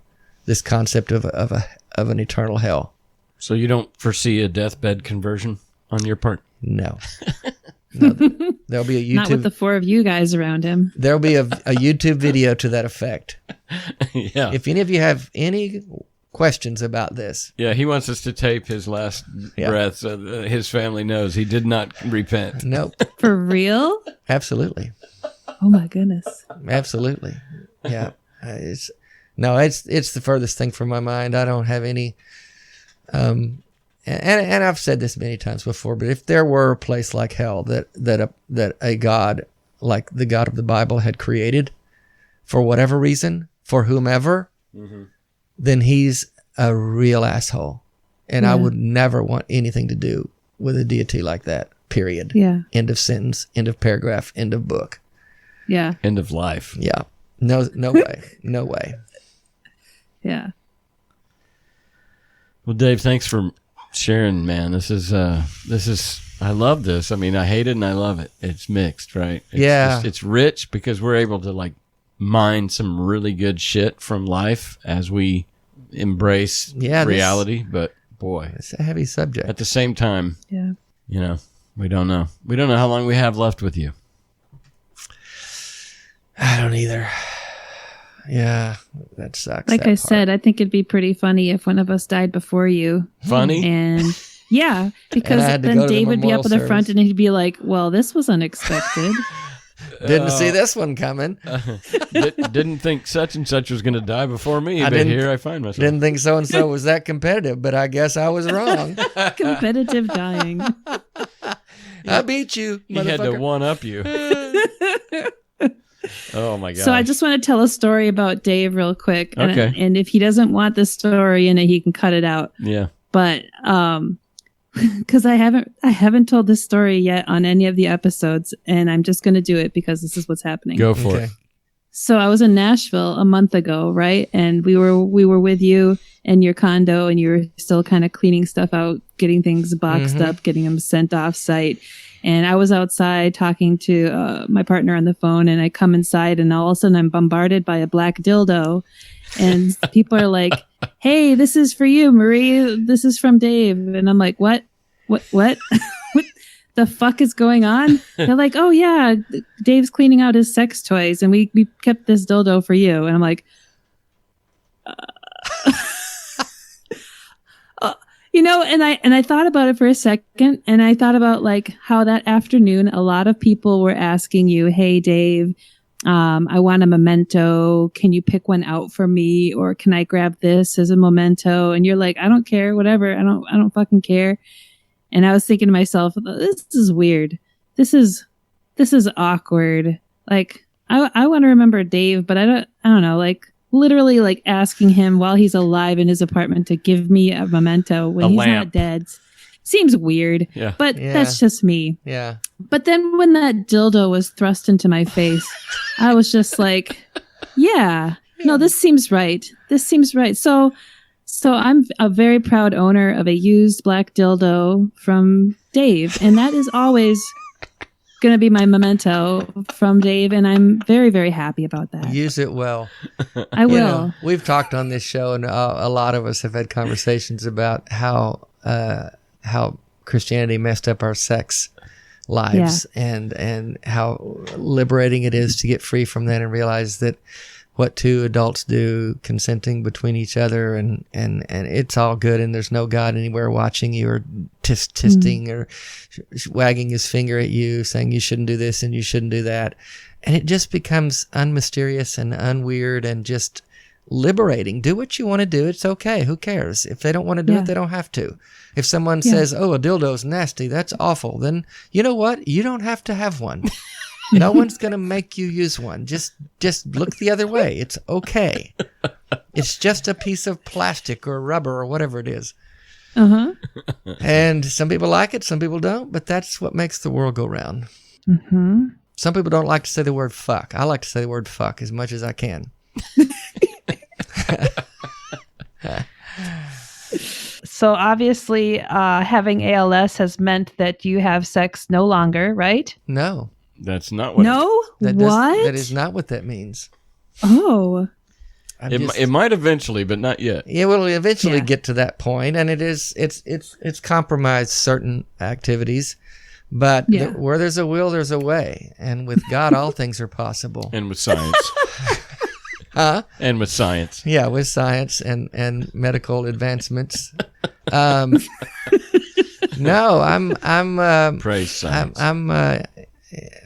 Speaker 6: This concept of an eternal hell.
Speaker 4: So you don't foresee a deathbed conversion on your part?
Speaker 6: No. There'll be a YouTube.
Speaker 5: Not with the four of you guys around him.
Speaker 6: There'll be a YouTube video to that effect.
Speaker 4: Yeah.
Speaker 6: If any of you have any questions about this.
Speaker 4: Yeah, he wants us to tape his last breath so that his family knows he did not repent.
Speaker 6: Nope.
Speaker 5: For real?
Speaker 6: Absolutely.
Speaker 5: Oh my goodness.
Speaker 6: Absolutely. Yeah. It's the furthest thing from my mind. I don't have any, and I've said this many times before, but if there were a place like hell that a God like the God of the Bible had created for whatever reason, for whomever, then he's a real asshole. And I would never want anything to do with a deity like that, period.
Speaker 5: Yeah.
Speaker 6: End of sentence, end of paragraph, end of book.
Speaker 5: Yeah.
Speaker 4: End of life.
Speaker 6: Yeah. No way. No way.
Speaker 5: Yeah.
Speaker 4: Well, Dave, thanks for sharing, man. This is I love this. I mean, I hate it and I love it. It's mixed, right? It's rich because we're able to like mine some really good shit from life as we embrace reality. But boy,
Speaker 6: it's a heavy subject.
Speaker 4: At the same time, we don't know. We don't know how long we have left with you.
Speaker 6: I don't either. Yeah, that sucks.
Speaker 5: Like I said, I think it'd be pretty funny if one of us died before you.
Speaker 4: Funny?
Speaker 5: And yeah, because then Dave would be up at the front and he'd be like, well, this was unexpected.
Speaker 6: Didn't see this one coming.
Speaker 4: Didn't think such and such was going to die before me, but here I find myself.
Speaker 6: Didn't think so-and-so was that competitive, but I guess I was wrong.
Speaker 5: Competitive dying.
Speaker 6: I beat you,
Speaker 4: He had to one-up you. Oh my god!
Speaker 5: So I just want to tell a story about Dave real quick.
Speaker 4: Okay.
Speaker 5: And if he doesn't want this story in it, he can cut it out.
Speaker 4: Yeah.
Speaker 5: But because I haven't told this story yet on any of the episodes, and I'm just going to do it because this is what's happening.
Speaker 4: Go for it.
Speaker 5: So I was in Nashville a month ago, right? And we were with you in your condo, and you were still kind of cleaning stuff out, getting things boxed up, getting them sent off site. And I was outside talking to my partner on the phone, and I come inside, and all of a sudden I'm bombarded by a black dildo, and people are like, "Hey, this is for you, Marie. This is from Dave." And I'm like, "What? What the fuck is going on?" They're like, "Oh yeah, Dave's cleaning out his sex toys, and we kept this dildo for you." And I'm like, and I thought about it for a second, and I thought about like how that afternoon a lot of people were asking you, "Hey Dave, I want a memento. Can you pick one out for me, or can I grab this as a memento?" And you're like, "I don't care, whatever. I don't fucking care." And I was thinking to myself, "This is weird. This is awkward. Like I want to remember Dave, but I don't know, like." Literally like asking him while he's alive in his apartment to give me a memento when he's not dead. Seems weird, but that's just me.
Speaker 6: Yeah.
Speaker 5: But then when that dildo was thrust into my face, I was just like, no, this seems right. This seems right. So I'm a very proud owner of a used black dildo from Dave. And that is always going to be my memento from Dave, and I'm very, very happy about that.
Speaker 6: Use it well.
Speaker 5: I will.
Speaker 6: We've talked on this show, and a lot of us have had conversations about how Christianity messed up our sex lives, and how liberating it is to get free from that and realize that what two adults do, consenting between each other, and it's all good, and there's no God anywhere watching you or tisting or wagging his finger at you saying you shouldn't do this and you shouldn't do that. And it just becomes unmysterious and unweird and just liberating. Do what you want to do. It's okay. Who cares? If they don't want to do it, they don't have to. If someone says, "Oh, a dildo's nasty, that's awful," then you know what? You don't have to have one. No one's going to make you use one. Just look the other way. It's okay. It's just a piece of plastic or rubber or whatever it is.
Speaker 5: Uh-huh.
Speaker 6: And some people like it, some people don't, but that's what makes the world go round.
Speaker 5: Mm-hmm.
Speaker 6: Some people don't like to say the word fuck. I like to say the word fuck as much as I can.
Speaker 3: So obviously, having ALS has meant that you have sex no longer, right?
Speaker 6: No.
Speaker 4: That's not what.
Speaker 5: No?
Speaker 6: What? That is not what that means.
Speaker 5: Oh.
Speaker 4: It might eventually, but not yet.
Speaker 6: Yeah, we'll eventually get to that point, and it's compromised certain activities, but where there's a will, there's a way, and with God, all things are possible.
Speaker 4: And with science.
Speaker 6: Huh?
Speaker 4: And with science.
Speaker 6: Yeah, with science and medical advancements. No, I'm
Speaker 4: praise science.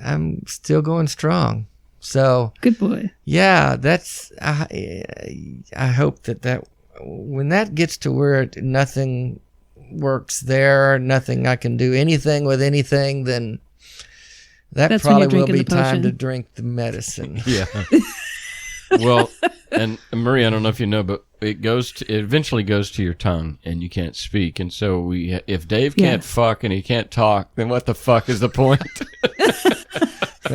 Speaker 6: I'm still going strong. So
Speaker 5: good boy.
Speaker 6: Yeah, that's. I hope that when that gets to where nothing works there, nothing I can do anything with anything, then that's probably will be time to drink the medicine.
Speaker 4: Yeah. Well, and Marie, I don't know if you know, but it eventually goes to your tongue, and you can't speak. And so if Dave can't fuck and he can't talk, then what the fuck is the point?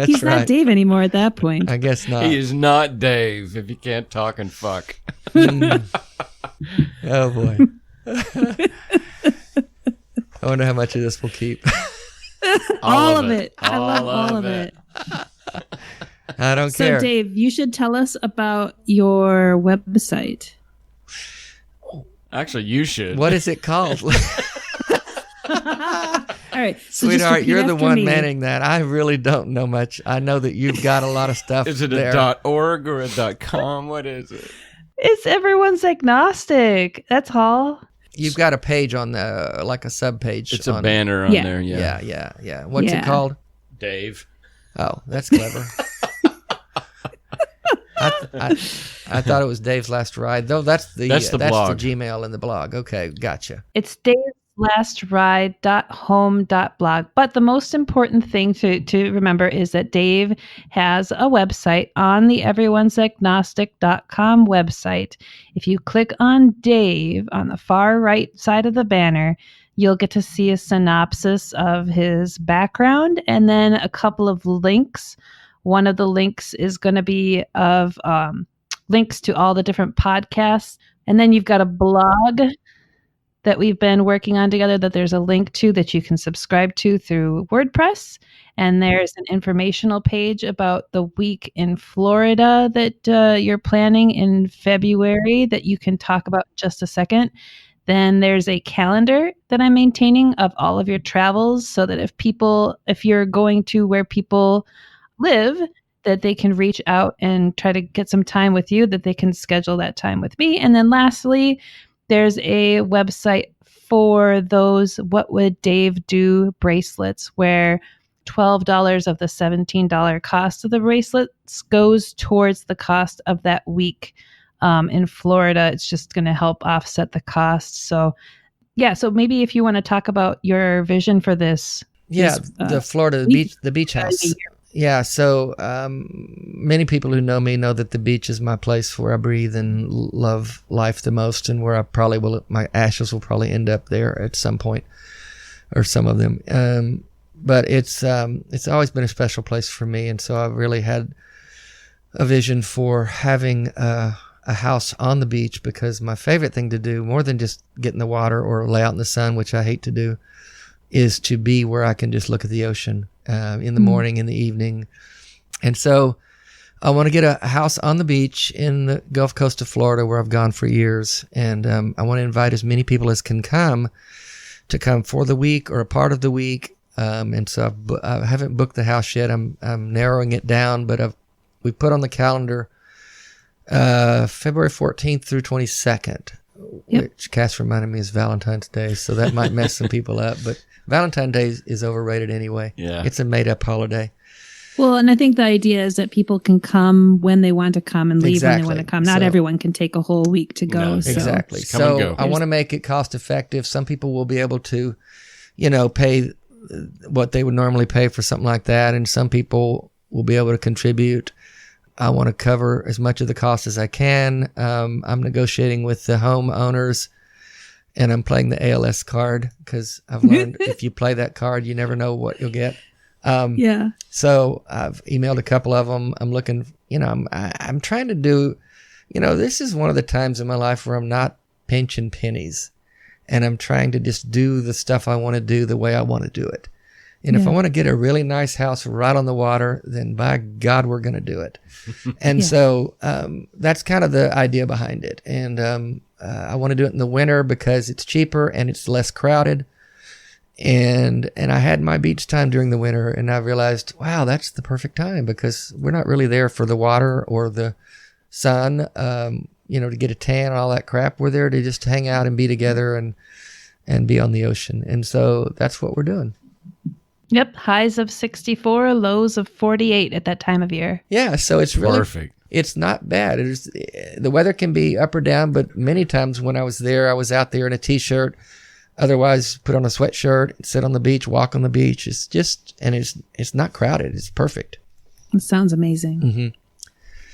Speaker 5: He's not Dave anymore at that point.
Speaker 6: I guess not.
Speaker 4: He is not Dave if he can't talk and fuck.
Speaker 6: Oh boy. I wonder how much of this will keep.
Speaker 5: All of it. I love all of it.
Speaker 6: I don't
Speaker 5: So,
Speaker 6: care.
Speaker 5: Dave, you should tell us about your website.
Speaker 4: Actually, you should.
Speaker 6: What is it called?
Speaker 5: All right. So just
Speaker 6: Sweetheart,
Speaker 5: repeat
Speaker 6: you're the
Speaker 5: after
Speaker 6: one
Speaker 5: me.
Speaker 6: manning that. I really don't know much. I know that you've got a lot of stuff
Speaker 4: Is it
Speaker 6: there.
Speaker 4: a .org or a .com? What is it?
Speaker 3: It's everyone's agnostic. That's all.
Speaker 6: You've got a page on the, like a sub-page.
Speaker 4: It's a
Speaker 6: on,
Speaker 4: banner on
Speaker 5: Yeah.
Speaker 4: there. Yeah.
Speaker 6: Yeah. What's it
Speaker 5: Yeah.
Speaker 6: called?
Speaker 4: Dave.
Speaker 6: Oh, that's clever. I thought it was Dave's Last Ride, though. That's the
Speaker 4: blog.
Speaker 6: the Gmail and the blog. Okay, gotcha.
Speaker 3: It's daveslastride.home.blog. But the most important thing to remember is that Dave has a website on the everyone'sagnostic.com website. If you click on Dave on the far right side of the banner, you'll get to see a synopsis of his background and then a couple of links. One of the links is going to be of links to all the different podcasts. And then you've got a blog that we've been working on together that there's a link to that you can subscribe to through WordPress. And there's an informational page about the week in Florida that you're planning in February that you can talk about in just a second. Then there's a calendar that I'm maintaining of all of your travels so that if you're going to where people live, that they can reach out and try to get some time with you, that they can schedule that time with me. And then lastly, there's a website for those What Would Dave Do bracelets, where $12 of the $17 cost of the bracelets goes towards the cost of that week in Florida. It's just going to help offset the cost. So maybe if you want to talk about your vision for this.
Speaker 6: Yeah, the Florida the beach house. Yeah, so many people who know me know that the beach is my place where I breathe and love life the most, and where my ashes will probably end up there at some point, or some of them. But it's always been a special place for me, and so I've really had a vision for having a house on the beach, because my favorite thing to do, more than just get in the water or lay out in the sun, which I hate to do, is to be where I can just look at the ocean in the morning, in the evening. And so I want to get a house on the beach in the Gulf Coast of Florida, where I've gone for years. And I want to invite as many people as can come for the week or a part of the week. And so I haven't booked the house yet. I'm narrowing it down, but we put on the calendar February 14th through 22nd, which Cass reminded me is Valentine's Day. So that might mess some people up, but Valentine's Day is overrated anyway.
Speaker 4: Yeah.
Speaker 6: It's a made-up holiday.
Speaker 5: Well, and I think the idea is that people can come when they want to come and leave when they want to come. Not everyone can take a whole week to go.
Speaker 4: No,
Speaker 5: So.
Speaker 6: Exactly.
Speaker 4: Just come and go.
Speaker 6: I want to make it cost-effective. Some people will be able to, pay what they would normally pay for something like that, and some people will be able to contribute. I want to cover as much of the cost as I can. I'm negotiating with the homeowners, and I'm playing the ALS card, because I've learned if you play that card, you never know what you'll get. So I've emailed a couple of them. I'm looking, I'm trying to do, this is one of the times in my life where I'm not pinching pennies, and I'm trying to just do the stuff I want to do the way I want to do it. And if I want to get a really nice house right on the water, then by God, we're going to do it. And so that's kind of the idea behind it. And I want to do it in the winter because it's cheaper and it's less crowded. And I had my beach time during the winter, and I realized, wow, that's the perfect time, because we're not really there for the water or the sun, to get a tan and all that crap. We're there to just hang out and be together and be on the ocean. And so that's what we're doing.
Speaker 3: Yep. Highs of 64, lows of 48 at that time of year.
Speaker 6: Yeah. So it's really
Speaker 4: Perfect.
Speaker 6: It's not bad. The weather can be up or down, but many times when I was there, I was out there in a t-shirt, otherwise put on a sweatshirt, sit on the beach, walk on the beach. It's not crowded. It's perfect.
Speaker 5: It sounds amazing.
Speaker 6: Mm-hmm.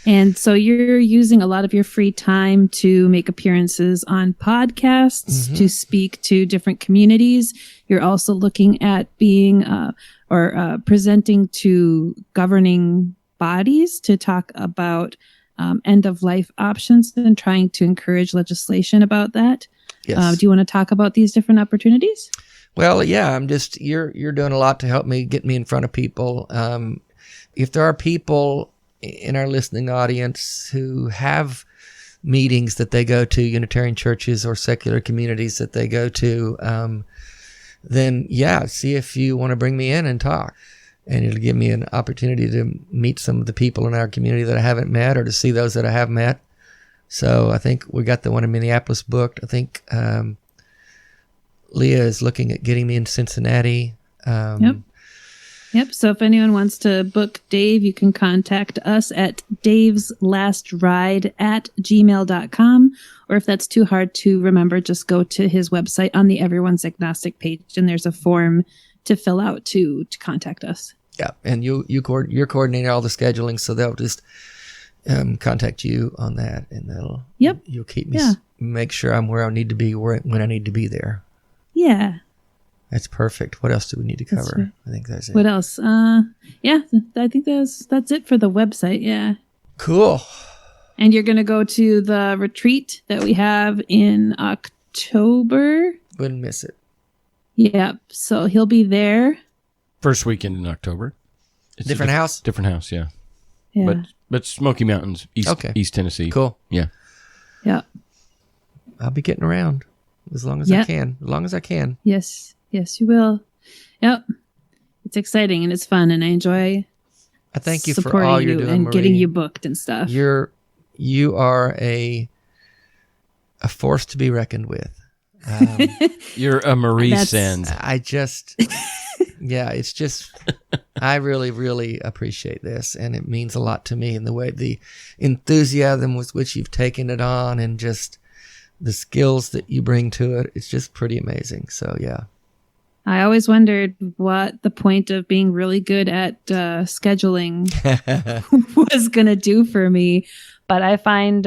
Speaker 5: And so you're using a lot of your free time to make appearances on podcasts, to speak to different communities. You're also looking at being presenting to governing bodies to talk about end-of-life options and trying to encourage legislation about that.
Speaker 6: Yes.
Speaker 5: Do you want to talk about these different opportunities?
Speaker 6: Well, yeah, I'm just you're doing a lot to help me get me in front of people. If there are people in our listening audience who have meetings that they go to, Unitarian churches or secular communities that they go to, then yeah, see if you want to bring me in and talk. And it'll give me an opportunity to meet some of the people in our community that I haven't met, or to see those that I have met. So I think we got the one in Minneapolis booked. I think Leah is looking at getting me in Cincinnati.
Speaker 5: Yep. So if anyone wants to book Dave, you can contact us at daveslastride@gmail.com. Or if that's too hard to remember, just go to his website on the Everyone's Agnostic page, and there's a form to fill out to contact us.
Speaker 6: Yeah, and you're coordinating all the scheduling, so they'll just contact you on that, and you'll keep me make sure I'm where I need to be when I need to be there.
Speaker 5: Yeah.
Speaker 6: That's perfect. What else do we need to cover?
Speaker 5: Right.
Speaker 6: I think that's it.
Speaker 5: What else? Yeah, I think that's it for the website. Yeah.
Speaker 6: Cool.
Speaker 5: And you're going to go to the retreat that we have in October.
Speaker 6: Wouldn't miss it.
Speaker 5: Yep. So he'll be there.
Speaker 4: First weekend in October. It's
Speaker 6: different house?
Speaker 4: Different house, yeah.
Speaker 5: Yeah.
Speaker 4: But Smoky Mountains, East Tennessee.
Speaker 6: Cool.
Speaker 4: Yeah.
Speaker 5: Yeah.
Speaker 6: I'll be getting around as long as I can. As long as I can.
Speaker 5: Yes. Yes, you will. Yep. It's exciting and it's fun, and I enjoy
Speaker 6: I thank you for all you're doing,
Speaker 5: and
Speaker 6: Marie.
Speaker 5: getting you booked and stuff.
Speaker 6: You are a force to be reckoned with.
Speaker 4: You're a Marie Sands.
Speaker 6: I just, yeah, it's just, I really, really appreciate this, and it means a lot to me, and the enthusiasm with which you've taken it on, and just the skills that you bring to it. It's just pretty amazing. So yeah.
Speaker 5: I always wondered what the point of being really good at scheduling was going to do for me.
Speaker 3: But I find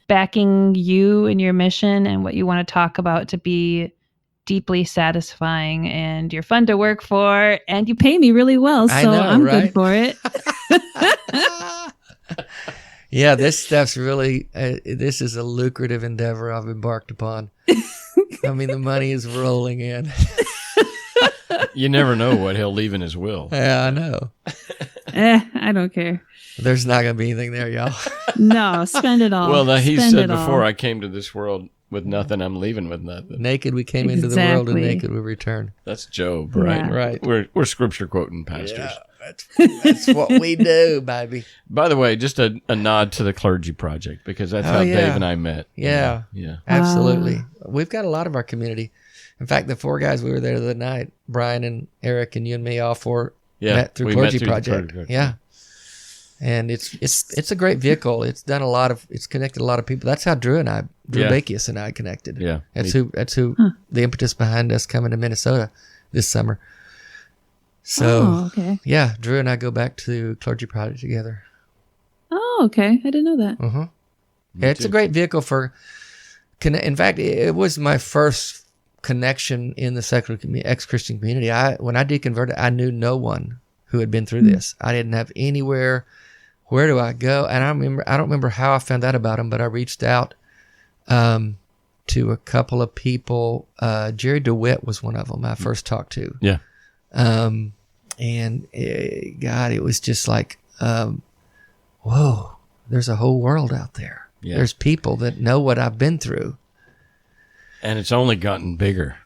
Speaker 3: backing you and your mission and what you want to talk about to be deeply satisfying, and you're fun to work for, and you pay me really well, so I'm good for it.
Speaker 6: Yeah, this stuff's really, this is a lucrative endeavor I've embarked upon. I mean, the money is rolling in.
Speaker 4: You never know what he'll leave in his will.
Speaker 6: Yeah, I know.
Speaker 5: I don't care.
Speaker 6: There's not going to be anything there, y'all.
Speaker 5: No, spend it all.
Speaker 4: Well, he
Speaker 5: Spend
Speaker 4: said
Speaker 5: it
Speaker 4: before,
Speaker 5: all.
Speaker 4: I came to this world with nothing, I'm leaving with nothing.
Speaker 6: Naked we came into the world, and naked we return.
Speaker 4: That's Job, right?
Speaker 5: Yeah.
Speaker 6: Right.
Speaker 4: We're scripture quoting pastors.
Speaker 6: Yeah, that's what we do, baby.
Speaker 4: By the way, just a nod to the Clergy Project, because that's how Dave and I met.
Speaker 6: Yeah.
Speaker 4: Yeah.
Speaker 6: Absolutely. We've got a lot of our community. In fact, the 4 guys we were there the other night, Brian and Eric and you and me, all 4 met through Clergy Project. Yeah. And it's a great vehicle. It's done it's connected a lot of people. That's how Drew Bakius and I connected.
Speaker 4: Yeah.
Speaker 6: That's who the impetus behind us coming to Minnesota this summer. So, yeah, Drew and I go back to Clergy Project together.
Speaker 5: Oh, okay. I didn't know that.
Speaker 6: Uh-huh. Yeah, it's a great vehicle for, in fact, it was my first connection in the secular ex-Christian community. When I deconverted, I knew no one who had been through this. I didn't have anywhere. Where do I go? And I don't remember how I found out about them, but I reached out to a couple of people. Jerry DeWitt was one of them I first talked to.
Speaker 4: Yeah.
Speaker 6: And God, it was just like, whoa, there's a whole world out there. Yeah. There's people that know what I've been through.
Speaker 4: And it's only gotten bigger.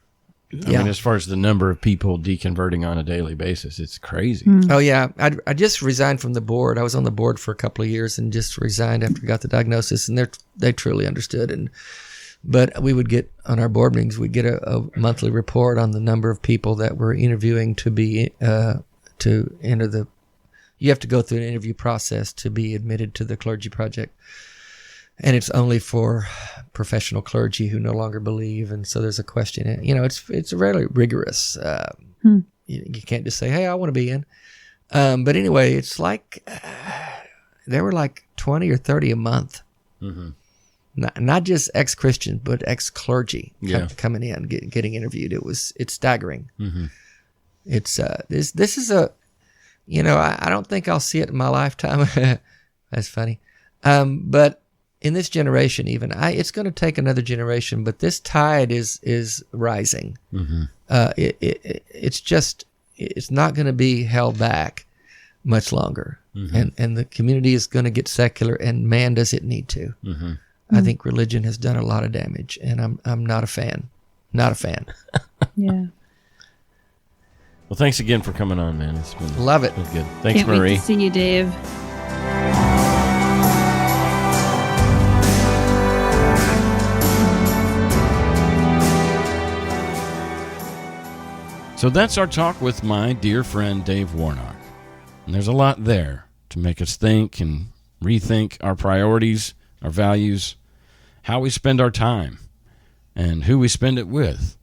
Speaker 4: I mean, as far as the number of people deconverting on a daily basis, it's crazy.
Speaker 6: Oh, yeah. I just resigned from the board. I was on the board for a couple of years and just resigned after I got the diagnosis, and they truly understood. But we would get, on our board meetings, we'd get a monthly report on the number of people that we're interviewing to be, to enter the, you have to go through an interview process to be admitted to the Clergy Project. And it's only for professional clergy who no longer believe. And so there's a question, it's really rigorous. You can't just say, hey, I want to be in. But anyway, it's like, there were like 20 or 30 a month. Mm-hmm. Not just ex-Christian, but ex-clergy coming in, getting interviewed. It's staggering. Mm-hmm. It's this is a, I don't think I'll see it in my lifetime. That's funny. But in this generation, even it's going to take another generation, but this tide is rising.
Speaker 4: Mm-hmm.
Speaker 6: It's not going to be held back much longer.
Speaker 4: Mm-hmm.
Speaker 6: And the community is going to get secular, and man, does it need to.
Speaker 4: Mm-hmm.
Speaker 6: I think religion has done a lot of damage, and I'm not a fan. Not a fan.
Speaker 5: Yeah.
Speaker 4: Well, thanks again for coming on, man. It's been
Speaker 6: Love it.
Speaker 4: been good. Thanks,
Speaker 5: Can't
Speaker 4: Marie.
Speaker 5: wait to see you, Dave.
Speaker 4: So that's our talk with my dear friend Dave Warnock. And there's a lot there to make us think and rethink our priorities, our values, how we spend our time, and who we spend it with,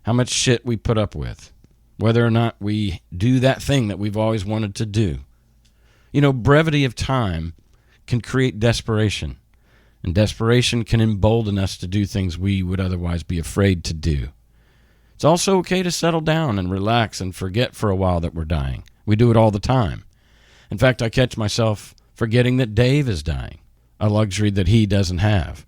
Speaker 4: how much shit we put up with, whether or not we do that thing that we've always wanted to do. You know, brevity of time can create desperation, and desperation can embolden us to do things we would otherwise be afraid to do. It's also okay to settle down and relax and forget for a while that we're dying. We do it all the time. In fact, I catch myself forgetting that Dave is dying, a luxury that he doesn't have.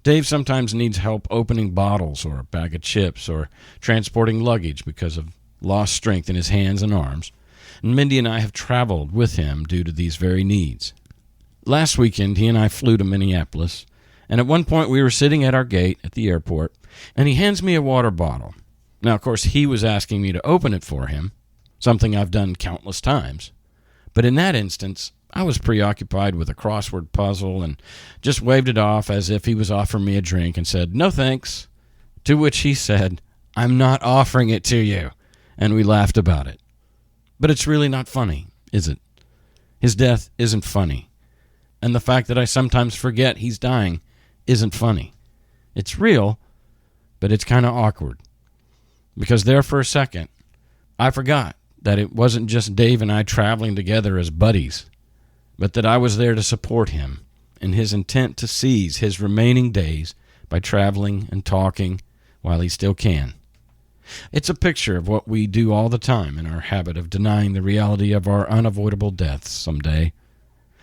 Speaker 4: Dave sometimes needs help opening bottles or a bag of chips or transporting luggage because of lost strength in his hands and arms, and Mindy and I have traveled with him due to these very needs. Last weekend, he and I flew to Minneapolis, and at one point we were sitting at our gate at the airport, and he hands me a water bottle. Now, of course, he was asking me to open it for him, something I've done countless times. But in that instance, I was preoccupied with a crossword puzzle and just waved it off as if he was offering me a drink and said, "No thanks." To which he said, "I'm not offering it to you." And we laughed about it. But it's really not funny, is it? His death isn't funny. And the fact that I sometimes forget he's dying isn't funny. It's real, but it's kind of awkward. Because there for a second, I forgot that it wasn't just Dave and I traveling together as buddies, but that I was there to support him in his intent to seize his remaining days by traveling and talking while he still can. It's a picture of what we do all the time in our habit of denying the reality of our unavoidable deaths someday.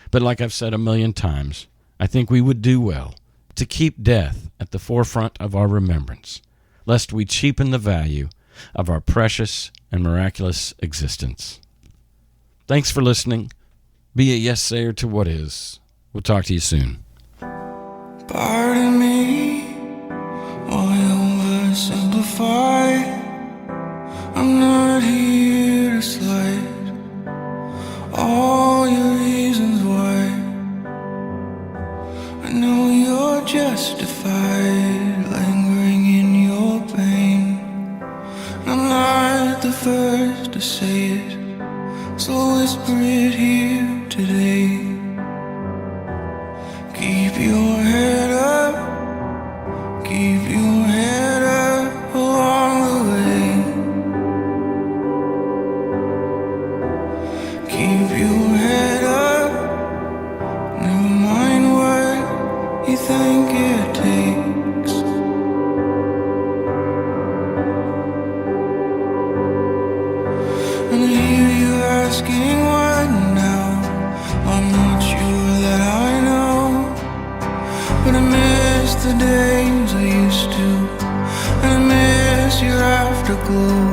Speaker 4: But like I've said a million times, I think we would do well to keep death at the forefront of our remembrance, lest we cheapen the value of our precious and miraculous existence. Thanks for listening. Be a yes-sayer to what is. We'll talk to you soon.
Speaker 7: Pardon me, I'll oversimplify. I'm not here to slight all your reasons why. I know you're justified, lingering in your pain. I'm not the first to say it, so whisper it here today. Keep your head up, keep your head up along the way. Keep your head up, never mind what you think it takes. And I hear you asking what now. I'm not sure that I know, but I miss the days I used to, and I miss your afterglow.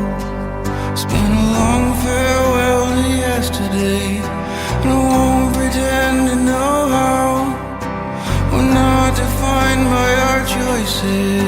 Speaker 7: It's been a long farewell to yesterday, and I won't pretend to know how. We're not defined by our choices.